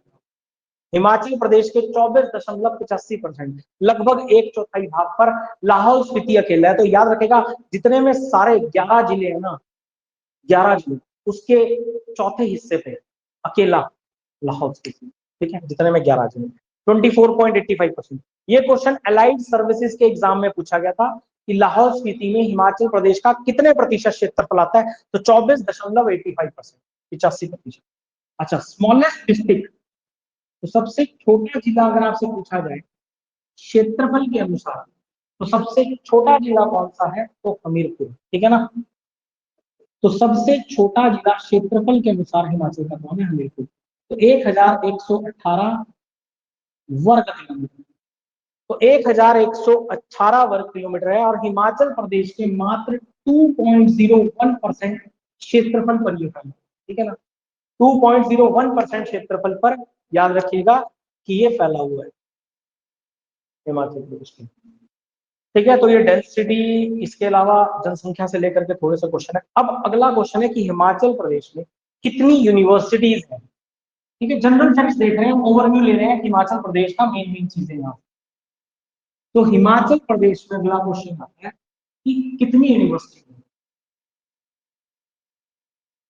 हिमाचल प्रदेश के 24.85%, लगभग एक चौथाई भाग पर लाहौल स्पीति अकेला है। तो याद रखेगा जितने में सारे 11 जिले हैं ना, 11 जिले, उसके चौथे हिस्से पे अकेला लाहौल स्पीति। ठीक है, जितने में 11 जिले, 24.85%। ये क्वेश्चन अलाइड सर्विसेज के एग्जाम में पूछा गया था कि लाहौल स्पीति में हिमाचल प्रदेश का कितने प्रतिशत क्षेत्रफल आता है, तो 24.85%, 85%। अच्छा, स्मॉलेस्ट डिस्ट्रिक्ट, तो सबसे छोटा जिला अगर आपसे पूछा जाए क्षेत्रफल के अनुसार, तो सबसे छोटा जिला कौन सा है, तो हमीरपुर। ठीक है ना, तो सबसे छोटा जिला क्षेत्रफल के अनुसार हिमाचल का कौन है, हमीरपुर। तो 1118 वर्ग किलोमीटर, तो 1118 वर्ग किलोमीटर है और हिमाचल प्रदेश के मात्र 2.01% क्षेत्रफल पर यह फैला। ठीक है ना, 2.01% क्षेत्रफल पर याद रखिएगा कि ये फैला हुआ है हिमाचल प्रदेश में। ठीक है, तो ये डेंसिटी, इसके अलावा जनसंख्या से लेकर के थोड़े से क्वेश्चन है। अब अगला क्वेश्चन है कि हिमाचल प्रदेश में कितनी यूनिवर्सिटीज हैं। ठीक है, जनरल फैक्ट्स देख रहे हैं, ओवरव्यू ले रहे हैं हिमाचल प्रदेश का, मेन मेन चीजें यहाँ। तो हिमाचल प्रदेश में अगला क्वेश्चन आता है कि कितनी यूनिवर्सिटी है।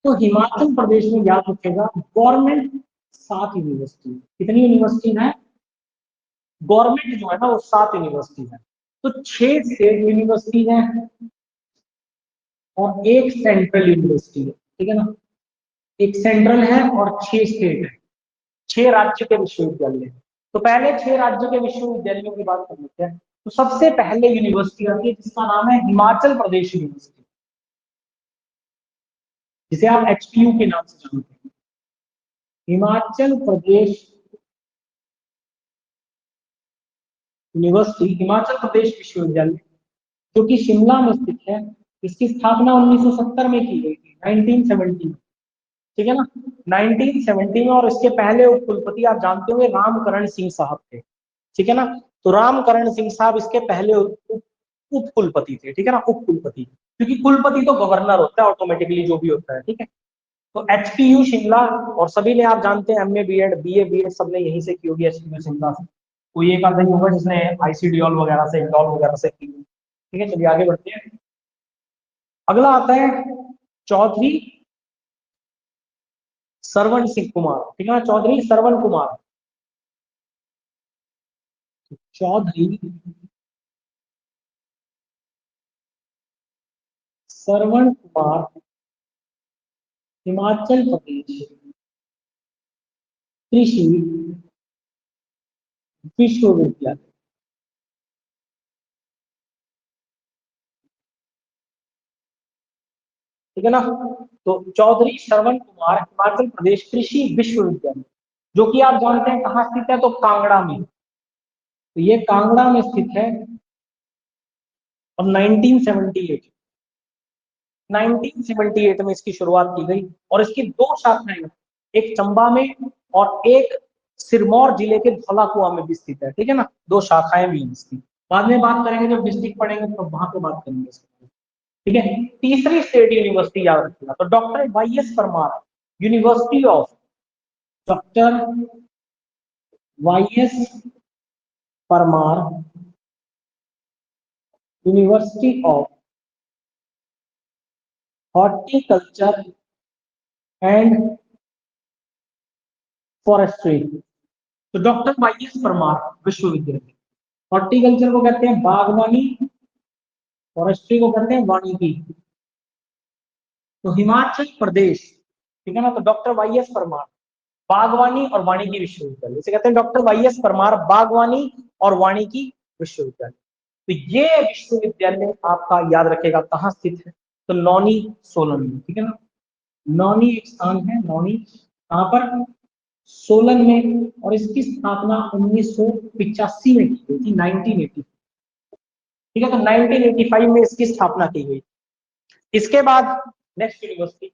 तो हिमाचल प्रदेश में याद रखेगा गवर्नमेंट 7 यूनिवर्सिटी, कितनी यूनिवर्सिटी है, गवर्नमेंट जो है ना वो 7 यूनिवर्सिटी है। तो 6 स्टेट यूनिवर्सिटी है और एक सेंट्रल यूनिवर्सिटी है। ठीक है ना, एक सेंट्रल है और 6 स्टेट है, 6 राज्य के विश्वविद्यालय है। तो पहले 6 राज्यों के विश्वविद्यालयों की बात कर लेते हैं। तो सबसे पहले यूनिवर्सिटी आती है जिसका नाम है हिमाचल प्रदेश यूनिवर्सिटी, जिसे आप एचपीयू के नाम से जानते हैं, हिमाचल प्रदेश यूनिवर्सिटी, हिमाचल प्रदेश विश्वविद्यालय, जो कि शिमला में स्थित है। इसकी स्थापना 1970 में की गई थी, 1970 में। ठीक है ना, 1970 में, और इसके पहले उप कुलपति आप जानते होंगे रामकरण सिंह साहब थे। ठीक है ना, तो रामकरण सिंह साहब इसके पहले उप कुलपति थे। ठीक है ना, उप कुलपति, क्योंकि कुलपति तो गवर्नर होता है ऑटोमेटिकली जो भी होता है। ठीक है, तो एचपीयू शिमला, और सभी ने आप जानते हैं एमए बीएड बीए बीएड सबने यहीं से की होगी, एचपीयू शिमला से। कोई एक आधा ही होगा जिसने आईसीडीओल वगैरह से, इंडोल वगैरह से की। ठीक है, चलिए आगे बढ़ते हैं। अगला आता है चौधरी सरवण सिंह कुमार। ठीक है ना, चौधरी सरवण कुमार, चौधरी सरवण कुमार, हिमाचल प्रदेश कृषि विश्वविद्यालय। ठीक है ना, तो चौधरी श्रवण कुमार हिमाचल प्रदेश कृषि विश्वविद्यालय, जो कि आप जानते हैं कहाँ स्थित है, तो कांगड़ा में। तो ये कांगड़ा में स्थित है और 1978 1978 में इसकी शुरुआत की गई और इसकी 2 शाखाएं, एक चंबा में और एक सिरमौर जिले के धौलाकुआं में भी स्थित है। ठीक है ना, 2 शाखाएं भी हैं इसकी, बाद में बात करेंगे जब डिस्ट्रिक्ट पढ़ेंगे तो वहां पे बात करेंगे इसके। ठीक है, तीसरी स्टेट यूनिवर्सिटी याद रखिएगा, तो doctor Y S Parmar university of, doctor Y S Parmar university of horticulture and forestry. तो डॉक्टर वाई एस परमार विश्वविद्यालय। हॉर्टिकल्चर को कहते हैं बागवानी, फॉरेस्ट्री को कहते हैं वानिकी। तो हिमाचल प्रदेश, ठीक है ना, तो डॉक्टर वाई एस परमार बागवानी और वानिकी विश्वविद्यालय, इसे कहते हैं डॉक्टर वाई एस परमार बागवानी और वानिकी विश्वविद्यालय। तो ये विश्वविद्यालय आपका याद रखेगा कहाँ स्थित है, तो नौनी सोलन में, ठीक है ना। नौनी एक स्थान है, नौनी कहाँ पर, सोलन में, और इसकी स्थापना 1985 में की गई थी, 1980, ठीक है। तो 1985 में इसकी स्थापना की गई। इसके बाद नेक्स्ट यूनिवर्सिटी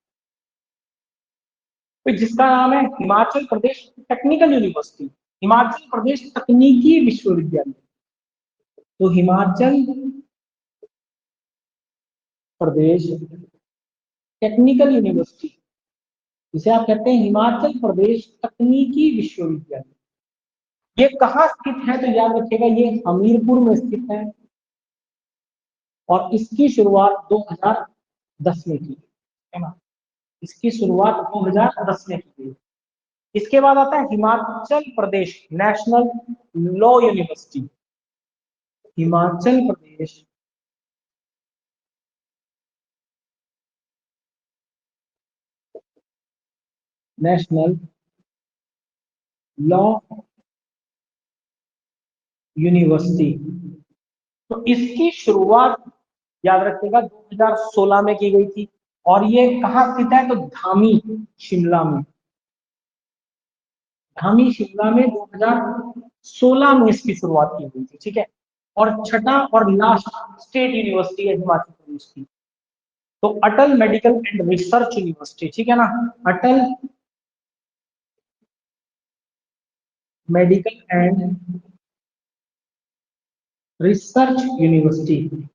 जिसका नाम है हिमाचल प्रदेश टेक्निकल यूनिवर्सिटी, हिमाचल प्रदेश तकनीकी विश्वविद्यालय। तो हिमाचल प्रदेश टेक्निकल यूनिवर्सिटी, जिसे आप कहते हैं हिमाचल प्रदेश तकनीकी विश्वविद्यालय, ये कहाँ स्थित है, तो याद रखिएगा ये हमीरपुर में स्थित है, और इसकी शुरुआत 2010 में की, है ना। इसकी शुरुआत 2010 में की गई। इसके बाद आता है Himachal Pradesh national law university. Himachal Pradesh national law university, तो इसकी शुरुआत याद रखिएगा 2016 में की गई थी, और ये कहाँ स्थित है, तो धामी शिमला में। धामी शिमला में 2016 में इसकी शुरुआत की गई थी, ठीक है। और छठा और लास्ट स्टेट यूनिवर्सिटी है हिमाचल प्रदेश की, तो अटल मेडिकल एंड रिसर्च यूनिवर्सिटी, ठीक है ना। अटल मेडिकल एंड रिसर्च यूनिवर्सिटी,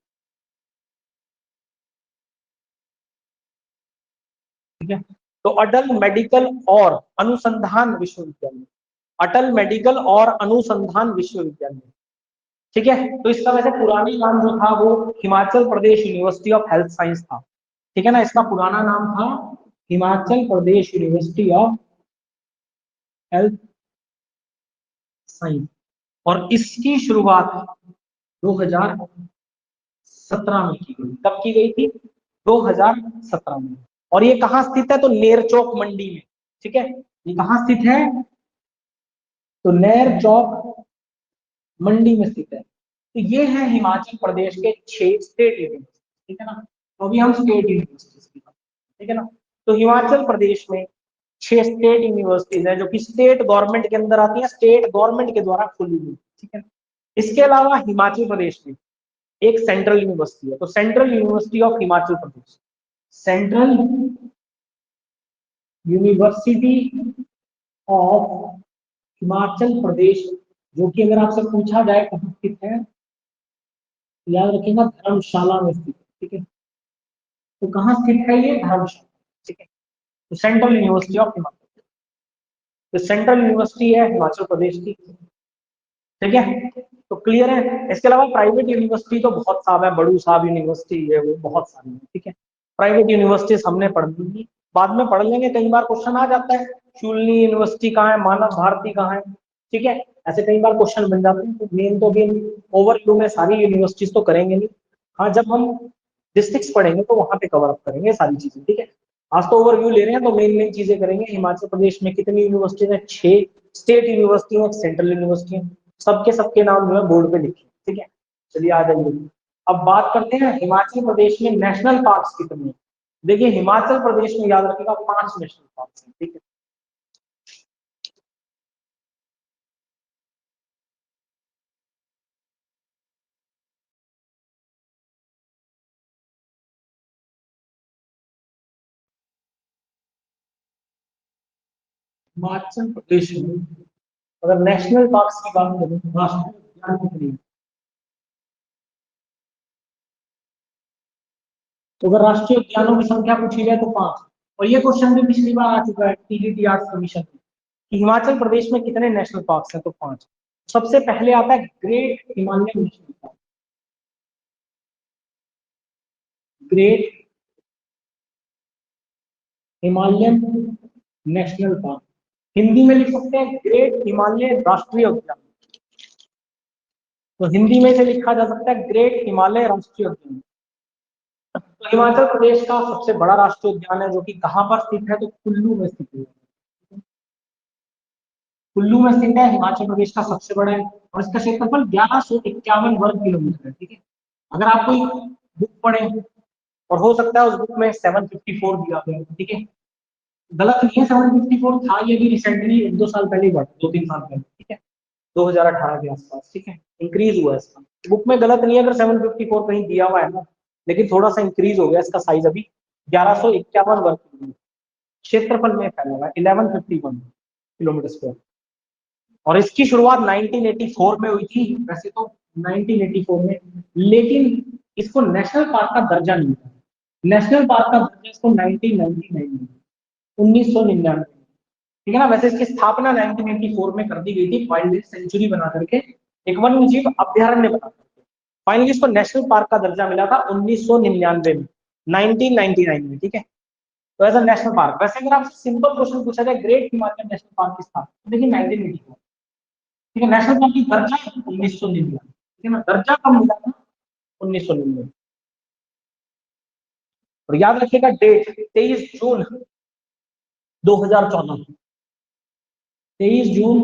ठीक है। तो अटल मेडिकल और अनुसंधान विश्वविद्यालय, अटल मेडिकल और अनुसंधान विश्वविद्यालय, ठीक है। तो इसका वैसे पुरानी नाम जो था वो Himachal Pradesh university of health science था, ठीक है ना। इसका पुराना नाम था Himachal Pradesh university of health science, और इसकी शुरुआत 2017 में की गई। कब की गई थी, 2017 में। और ये कहाँ स्थित है, तो नेरचौक मंडी में, ठीक है। ये कहाँ स्थित है, तो नेर चौक मंडी में स्थित है। तो ये है हिमाचल प्रदेश के 6 स्टेट यूनिवर्सिटी, ठीक है ना। तो अभी हम स्टेट यूनिवर्सिटीज की बात, ठीक है ना। तो हिमाचल प्रदेश में 6 स्टेट यूनिवर्सिटीज है जो कि स्टेट गवर्नमेंट के अंदर आती है, स्टेट गवर्नमेंट के द्वारा खोली हुई, ठीक है। इसके अलावा हिमाचल प्रदेश में एक सेंट्रल यूनिवर्सिटी है, तो central university of Himachal Pradesh, central university of Himachal Pradesh, जो कि अगर आपसे पूछा जाए कहाँ स्थित है, याद रखिएगा धर्मशाला में स्थित है, ठीक है। तो कहाँ स्थित है ये, धर्मशाला, ठीक है। तो सेंट्रल यूनिवर्सिटी ऑफ हिमाचल, तो सेंट्रल यूनिवर्सिटी है हिमाचल प्रदेश की, ठीक है। तो क्लियर है। इसके अलावा प्राइवेट यूनिवर्सिटी तो बहुत साहब है, बड़ू साहब यूनिवर्सिटी है, वो बहुत सारी है, ठीक है। प्राइवेट यूनिवर्सिटीज हमने पढ़ ली, बाद में पढ़ लेंगे, कई बार क्वेश्चन आ जाता है शूलनी यूनिवर्सिटी कहाँ है, मानव भारती कहाँ है, ठीक है। ऐसे कई बार क्वेश्चन बन जाते हैं। तो मेन तो मेन ओवरव्यू में सारी यूनिवर्सिटीज तो करेंगे नहीं, हाँ जब हम डिस्ट्रिक्ट पढ़ेंगे तो वहां पे कवर अप करेंगे सारी चीजें, ठीक है। आज तो ओवरव्यू ले रहे हैं, तो मेन मेन चीजें करेंगे। हिमाचल प्रदेश में कितनी यूनिवर्सिटीज है, 6 स्टेट यूनिवर्सिटी है, सेंट्रल यूनिवर्सिटी है, सबके सबके नाम जो है बोर्ड पे लिखे, ठीक है। चलिए आ जाइए, अब बात करते हैं हिमाचल प्रदेश में नेशनल पार्क्स कितने हैं। देखिए हिमाचल प्रदेश में याद रखिएगा 5 नेशनल पार्क्स हैं, ठीक है। हिमाचल प्रदेश में अगर नेशनल पार्क्स की बात करें तो राष्ट्रीय उद्यान कितने हैं? तो अगर राष्ट्रीय उद्यानों की संख्या पूछी जाए तो 5। और ये क्वेश्चन भी पिछली बार आ चुका है टीडीटीआर कमीशन में कि हिमाचल प्रदेश में कितने नेशनल पार्क्स हैं, तो 5। सबसे पहले आता है great Himalayan national park, great Himalayan national park. Hindi में लिख सकते हैं ग्रेट हिमालय राष्ट्रीय उद्यान। तो हिंदी में से लिखा जा सकता है ग्रेट हिमालय राष्ट्रीय उद्यान। तो हिमाचल प्रदेश का सबसे बड़ा राष्ट्रीय उद्यान है, जो कि कहाँ पर स्थित है, तो कुल्लू में स्थित है। कुल्लू में स्थित है, हिमाचल प्रदेश का सबसे बड़ा है, और इसका क्षेत्रफल 1151 वर्ग किलोमीटर है। ठीक है, अगर आप कोई बुक पढ़े, और हो सकता है उस बुक में 754 दिया गया है, ठीक है, गलत नहीं है, 754 था, ये भी रिसेंटली 1-2 साल पहले ही बढ़ा, 2-3 साल पहले, ठीक है, 2018 के आसपास, ठीक है, इंक्रीज हुआ इसका। बुक में गलत नहीं है अगर 754 कहीं दिया हुआ है ना, लेकिन थोड़ा सा इंक्रीज हो गया इसका साइज अभी 1151 वर्ग किलोमीटर क्षेत्रफल में फैला हुआ है, 1151 किलोमीटर स्क्वायर। और इसकी शुरुआत 1984 में हुई थी, वैसे तो 1984 में, लेकिन इसको नेशनल पार्क का दर्जा नहीं मिला। नेशनल पार्क का दर्जा इसको 1999 में, 1999, ठीक है ना। वैसे इसकी स्थापना 1984 में कर दी गई थी, वाइल्ड लाइफ सेंचुरी बना करके, एक वन्य जीव अभ्यारण्य बना करके। फाइनली इसको नेशनल पार्क का दर्जा मिला था 1999 में, 1999 में, ठीक है। तो एज अ नेशनल पार्क, वैसे अगर आप सिंपल क्वेश्चन पूछा जाए ग्रेट हिमालयन नेशनल पार्क की स्थापना, तो देखिए 1984, ठीक है। नेशनल पार्क की दर्जा 1999, ठीक है ना, दर्जा कब मिला था, 1999। और याद रखिएगा डेट 23 जून 2014, 23 जून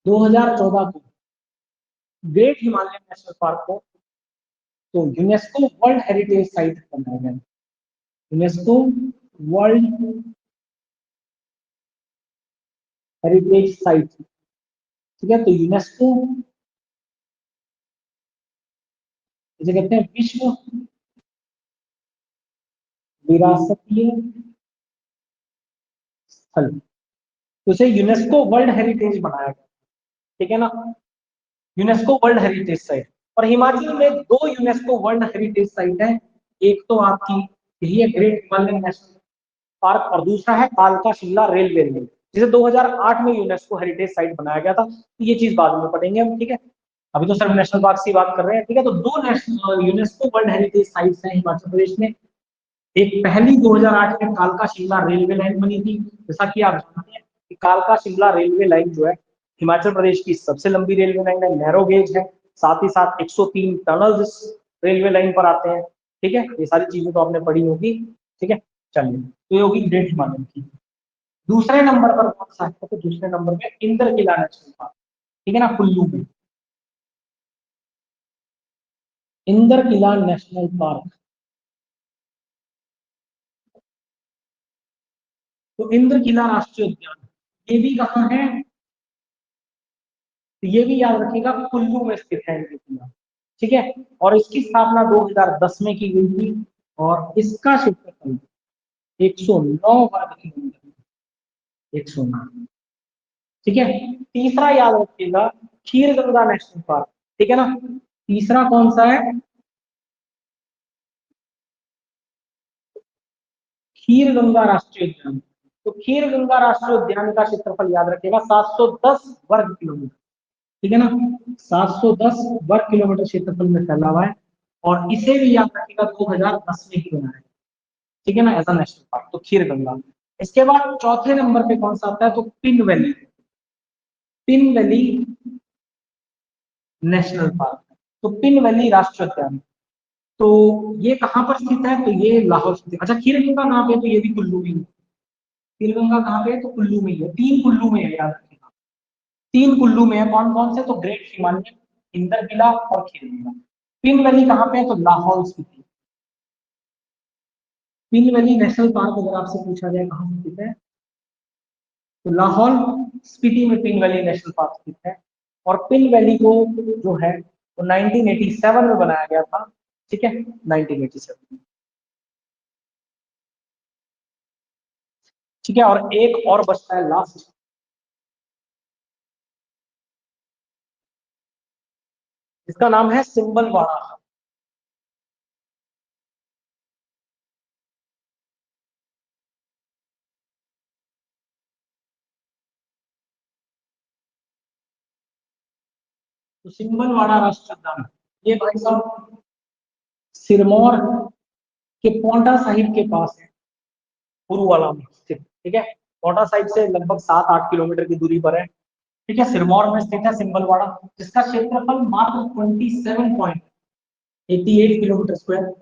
2014 को ग्रेट हिमालयन नेशनल पार्क को तो यूनेस्को वर्ल्ड हेरिटेज साइट बनाया गया। यूनेस्को वर्ल्ड हेरिटेज साइट, ठीक है। तो यूनेस्को इसे कहते हैं विश्व विरासतीय स्थल, तो इसे यूनेस्को वर्ल्ड हेरिटेज बनाया गया, ठीक है ना, यूनेस्को वर्ल्ड हेरिटेज साइट। और हिमाचल में दो यूनेस्को वर्ल्ड हेरिटेज साइट है, एक तो आपकी यही है ग्रेट हिमालयन नेशनल पार्क, और दूसरा है कालका शिमला रेलवे लाइन, जिसे 2008 में यूनेस्को हेरिटेज साइट बनाया गया था। तो ये चीज बाद में पढ़ेंगे हम, ठीक है, अभी तो सिर्फ नेशनल पार्क की बात कर रहे हैं, ठीक है। तो दो national UNESCO world heritage sites हैं हिमाचल प्रदेश में। एक पहली 2008 में कालका शिमला रेलवे लाइन बनी थी, जैसा कि आप जानते हैं कि कालका शिमला रेलवे लाइन जो है हिमाचल प्रदेश की सबसे लंबी रेलवे लाइन है, नैरो गेज है, साथ ही साथ 103 टनल इस रेलवे लाइन पर आते हैं, ठीक है। ये सारी चीजें तो आपने पढ़ी होगी, ठीक है। चलिए, तो ये होगी ग्रेट हिमालयन की। दूसरे नंबर पर कौन सा है, तो दूसरे नंबर पे इंद्र किला नेशनल पार्क, ठीक है ना, कुल्लू में इंद्र किला नेशनल पार्क। तो इंद्र किला राष्ट्रीय उद्यान, ये भी कहाँ है, तो ये भी याद रखिएगा कुल्लू में स्थित है इंद्र किला, ठीक है। और इसकी स्थापना 2010 में की गई थी, और इसका क्षेत्रफल 109 वर्ग किलोमीटर, 109, ठीक है। तीसरा याद रखिएगा खीर गंगा नेशनल पार्क, ठीक है ना। तीसरा कौन सा है, खीर गंगा राष्ट्रीय उद्यान। तो खीर गंगा राष्ट्रीय उद्यान का क्षेत्रफल याद रखिएगा 710 वर्ग किलोमीटर, ठीक है ना, 710 वर्ग किलोमीटर क्षेत्रफल में फैला हुआ है। और इसे भी याद रखिएगा 2010 में ही बनाया है, ठीक है ना, एज अ नेशनल पार्क, तो खीर गंगा। इसके बाद चौथे नंबर पे कौन सा आता है, तो pin valley, pin valley national park, तो पिन वैली राष्ट्रीय उद्यान। तो ये कहाँ पर स्थित है, तो ये लाहौल स्थित। अच्छा, खीर गंगा कहाँ पे है, तो ये भी कुल्लू में ही है। खीर गंगा कहाँ पे है, तो कुल्लू में ही है, 3 कुल्लू में है, याद रखिएगा 3 कुल्लू में है। कौन कौन से, तो ग्रेट हिमालयन, इंदर किला और खीर गंगा। पिन वैली कहाँ पे है, तो Lahaul Spiti. Pin valley national park अगर आपसे पूछा जाए कहाँ स्थित है, तो लाहौल स्पीति में पिन वैली नेशनल पार्क स्थित है। और पिन वैली को जो है वो 1987 में बनाया गया था, ठीक है, 1987, ठीक है। और एक और बचता है लास्ट, इसका नाम है सिंबलवाड़ा। तो सिंबलवाड़ा राष्ट्रीय उद्यान, ये भाई साहब सिरमौर के पोंटा साहिब के पास है, पूर्व वाला में स्थित, ठीक है। कोटा साइड से लगभग 7-8 किलोमीटर की दूरी पर है, ठीक है। सिरमौर में स्थित है सिंबलवाड़ा, जिसका क्षेत्रफल मात्र 27.88 किलोमीटर स्क्वायर।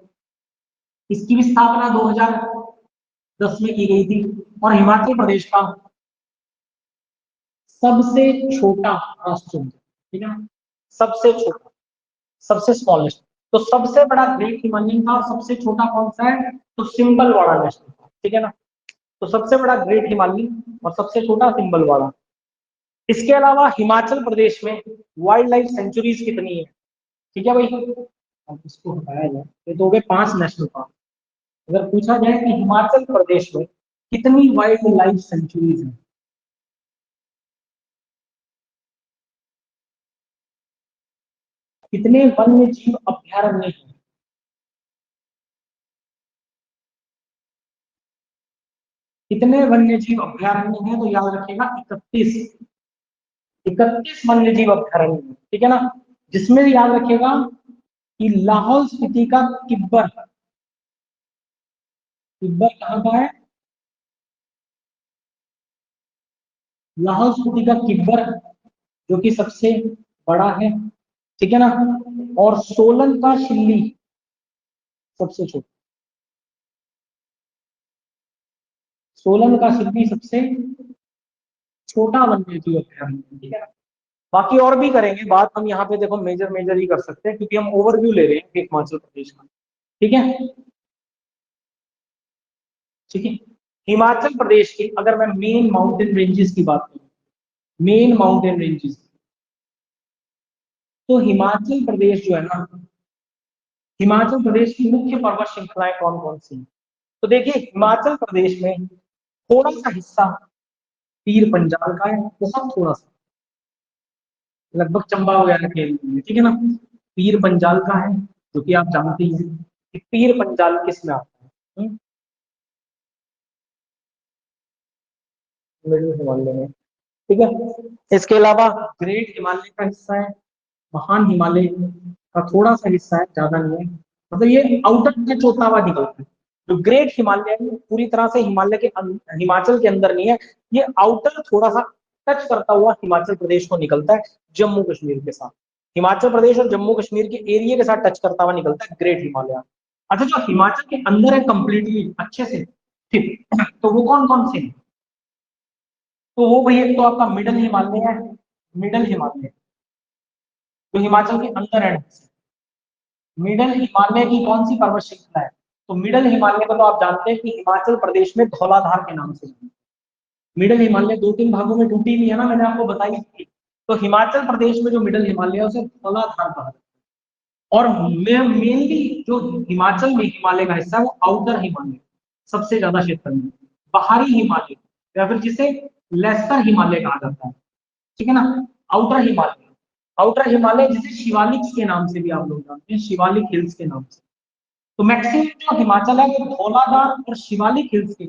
इसकी भी स्थापना 2010 में की गई थी, और हिमाचल प्रदेश का सबसे छोटा राष्ट्र उद्यान, ठीक है, सबसे छोटा, सबसे स्मॉलेस्ट। तो सबसे बड़ा ग्रेट हिमालयन था और सबसे छोटा कौन सा है, तो सिंबलवाड़ा नेशनल पार्क, ठीक है ना। तो सबसे बड़ा ग्रेट हिमालयन और सबसे छोटा सिंबलवाड़ा। इसके अलावा हिमाचल प्रदेश में वाइल्ड लाइफ सेंचुरीज कितनी है, ठीक है भाई। अब इसको हटाया जाए, ये तो हो गए 5 नेशनल पार्क। अगर पूछा जाए कि हिमाचल प्रदेश में कितनी वाइल्ड लाइफ सेंचुरीज हैं, कितने वन्य जीव अभ्यारण्य हैं, कितने वन्य जीव अभ्यारण्य हैं, तो याद रखिएगा 31 वन्य जीव अभ्यारण्य हैं, ठीक है ना। जिसमें याद रखिएगा कि लाहौल स्पीति का किब्बर, किब्बर कहाँ का है, लाहौल स्पीति का किब्बर, जो कि सबसे बड़ा है, ठीक है ना। और सोलन का शिल्ली सबसे छोटा, सोलन का शिल्ली सबसे छोटा वन्य जीव अभ्यारण्य, ठीक है ना। बाकी और भी करेंगे बात हम यहाँ पे, देखो मेजर मेजर ही कर सकते हैं, क्योंकि हम ओवरव्यू ले रहे हैं हिमाचल प्रदेश का, ठीक है। ठीक है, हिमाचल प्रदेश की अगर मैं मेन माउंटेन रेंजेस की बात करूं, मेन माउंटेन रेंजेस, तो हिमाचल प्रदेश जो है ना, हिमाचल प्रदेश की मुख्य पर्वत श्रृंखलाएं कौन कौन सी हैं। तो देखिए हिमाचल प्रदेश में थोड़ा सा हिस्सा पीर पंजाल का है, बहुत थोड़ा सा, लगभग चंबा वगैरह के लिए, ठीक है ना। पीर पंजाल का है, जो कि आप जानते ही हैं कि पीर पंजाल किस में आता है, मिडिल हिमालय में, ठीक है। इसके अलावा ग्रेट हिमालय का हिस्सा है, महान हिमालय का थोड़ा सा हिस्सा है, ज्यादा नहीं है। मतलब ये आउटर टच होता हुआ निकलता है। जो ग्रेट हिमालय है पूरी तरह से हिमालय के हिमाचल के अंदर नहीं है, ये आउटर थोड़ा सा टच करता हुआ हिमाचल प्रदेश को निकलता है, जम्मू कश्मीर के साथ। हिमाचल प्रदेश और जम्मू कश्मीर के एरिया के साथ टच करता हुआ निकलता है ग्रेट हिमालय। अच्छा, जो हिमाचल के अंदर है कंप्लीटली अच्छे से, ठीक, तो वो कौन कौन से हैं? तो वो भैया तो आपका मिडल हिमालय है, मिडल हिमालय, जो हिमाचल के अंदर है। मिडल हिमालय की कौन सी पर्वत श्रृंखला है, तो मिडल हिमालय को तो आप जानते हैं कि हिमाचल प्रदेश में धौलाधार के नाम से, मिडल हिमालय 2-3 भागों में टूटी हुई है ना, मैंने आपको बताई थी। तो हिमाचल प्रदेश में जो मिडल हिमालय है उसे धौलाधार कहा जाता है। और मेनली जो हिमाचल में हिमालय का हिस्सा है वो आउटर हिमालय, सबसे ज्यादा क्षेत्र में बाहरी हिमालय, या फिर जिसे लेसर हिमालय कहा जाता है, ठीक है ना। आउटर हिमालय, आउटर हिमालय जिसे शिवालिक के नाम से भी आप लोग जानते हैं, शिवालिक हिल्स के नाम से। तो मैक्सिमम जो हिमाचल है वो धौलाधार और शिवालिक हिल्स के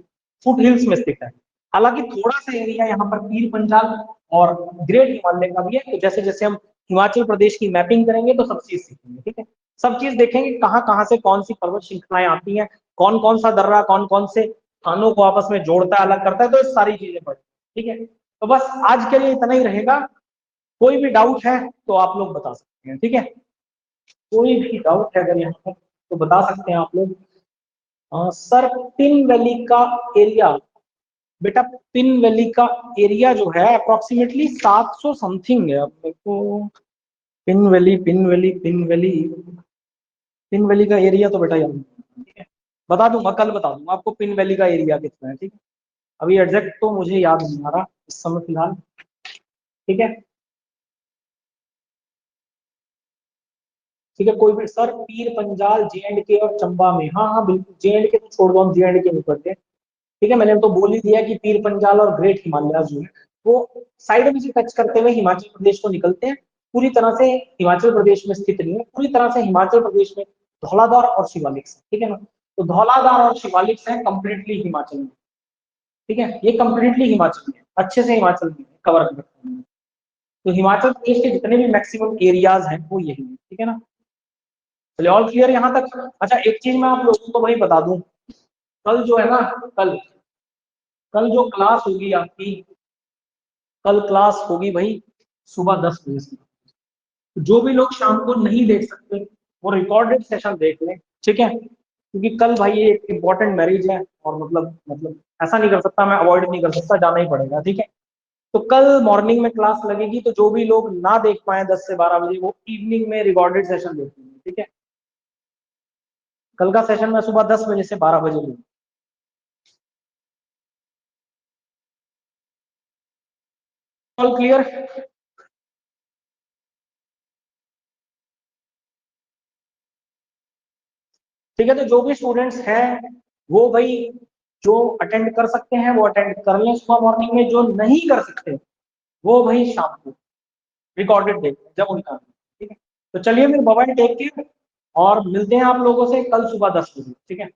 फुट हिल्स में स्थित है। हालांकि थोड़ा सा एरिया यहाँ पर पीर पंजाल और ग्रेट हिमालय का भी है। तो जैसे जैसे हम हिमाचल प्रदेश की मैपिंग करेंगे तो सब चीज सीखेंगे, ठीक है। सब चीज देखेंगे कहाँ कहाँ से कौन सी पर्वत श्रृंखलाएं आती हैं, कौन कौन सा दर्रा कौन कौन से स्थानों को आपस में जोड़ता है, अलग करता है, तो ये सारी चीजें पढ़, ठीक है। तो बस आज के लिए इतना ही रहेगा। कोई भी डाउट है तो आप लोग बता सकते हैं, ठीक है। कोई भी डाउट है अगर यहाँ पर तो बता सकते हैं आप लोग। सर पिन वैली का एरिया, बेटा पिन वैली का एरिया जो है अप्रोक्सीमेटली 700 समथिंग है। अब मेरे को pin valley, pin valley, pin valley, pin valley का एरिया तो बेटा याद नहीं, ठीक है। बता दूंगा, कल बता दूंगा आपको पिन वैली का एरिया कितना है, ठीक है। अभी एग्जैक्ट तो मुझे याद नहीं आ रहा इस समय फिलहाल, ठीक है। ठीक है, कोई भी सर पीर पंजाल J&K और चंबा में, हाँ हाँ बिल्कुल, J&K तो छोड़ दो, हम J&K में करते हैं, ठीक है। मैंने तो बोल ही दिया कि पीर पंजाल और ग्रेट हिमालय जो है वो साइड में से टच करते हुए हिमाचल प्रदेश को निकलते हैं, पूरी तरह से हिमाचल प्रदेश में स्थित नहीं है, पूरी तरह से हिमाचल प्रदेश में धौलाधार और शिवालिक है, ठीक है ना। तो धौलाधार और शिवालिक है कंप्लीटली हिमाचल में, ठीक है, ये कंप्लीटली हिमाचल में अच्छे से हिमाचल में कवर करते हैं। तो हिमाचल प्रदेश के जितने भी मैक्सिमम एरियाज हैं वो यही है, ठीक है ना। चलिए ऑल क्लियर यहाँ तक। अच्छा एक चीज मैं आप लोगों को वही बता दूं, कल जो है ना, कल कल जो क्लास होगी आपकी, कल क्लास होगी भाई सुबह 10 बजे से। जो भी लोग शाम को नहीं देख सकते वो रिकॉर्डेड सेशन देख लें, ठीक है, क्योंकि कल भाई ये एक इम्पोर्टेंट मैरिज है और मतलब ऐसा नहीं कर सकता, मैं अवॉइड नहीं कर सकता, जाना ही पड़ेगा, ठीक है। तो कल मॉर्निंग में क्लास लगेगी, तो जो भी लोग ना देख पाए 10 से 12 बजे वो इवनिंग में रिकॉर्डेड सेशन देख लेंगे, ठीक है। कल का सेशन मैं सुबह 10 बजे से 12 बजे लूंगा। All clear? ठीक है, तो जो भी स्टूडेंट्स हैं वो भाई जो अटेंड कर सकते हैं वो अटेंड कर लें सुबह मॉर्निंग में, जो नहीं कर सकते वो भाई शाम को रिकॉर्डेड देख लें जब उनका, ठीक है। तो चलिए फिर बाय, टेक केयर, और मिलते हैं आप लोगों से कल सुबह 10 बजे, ठीक है।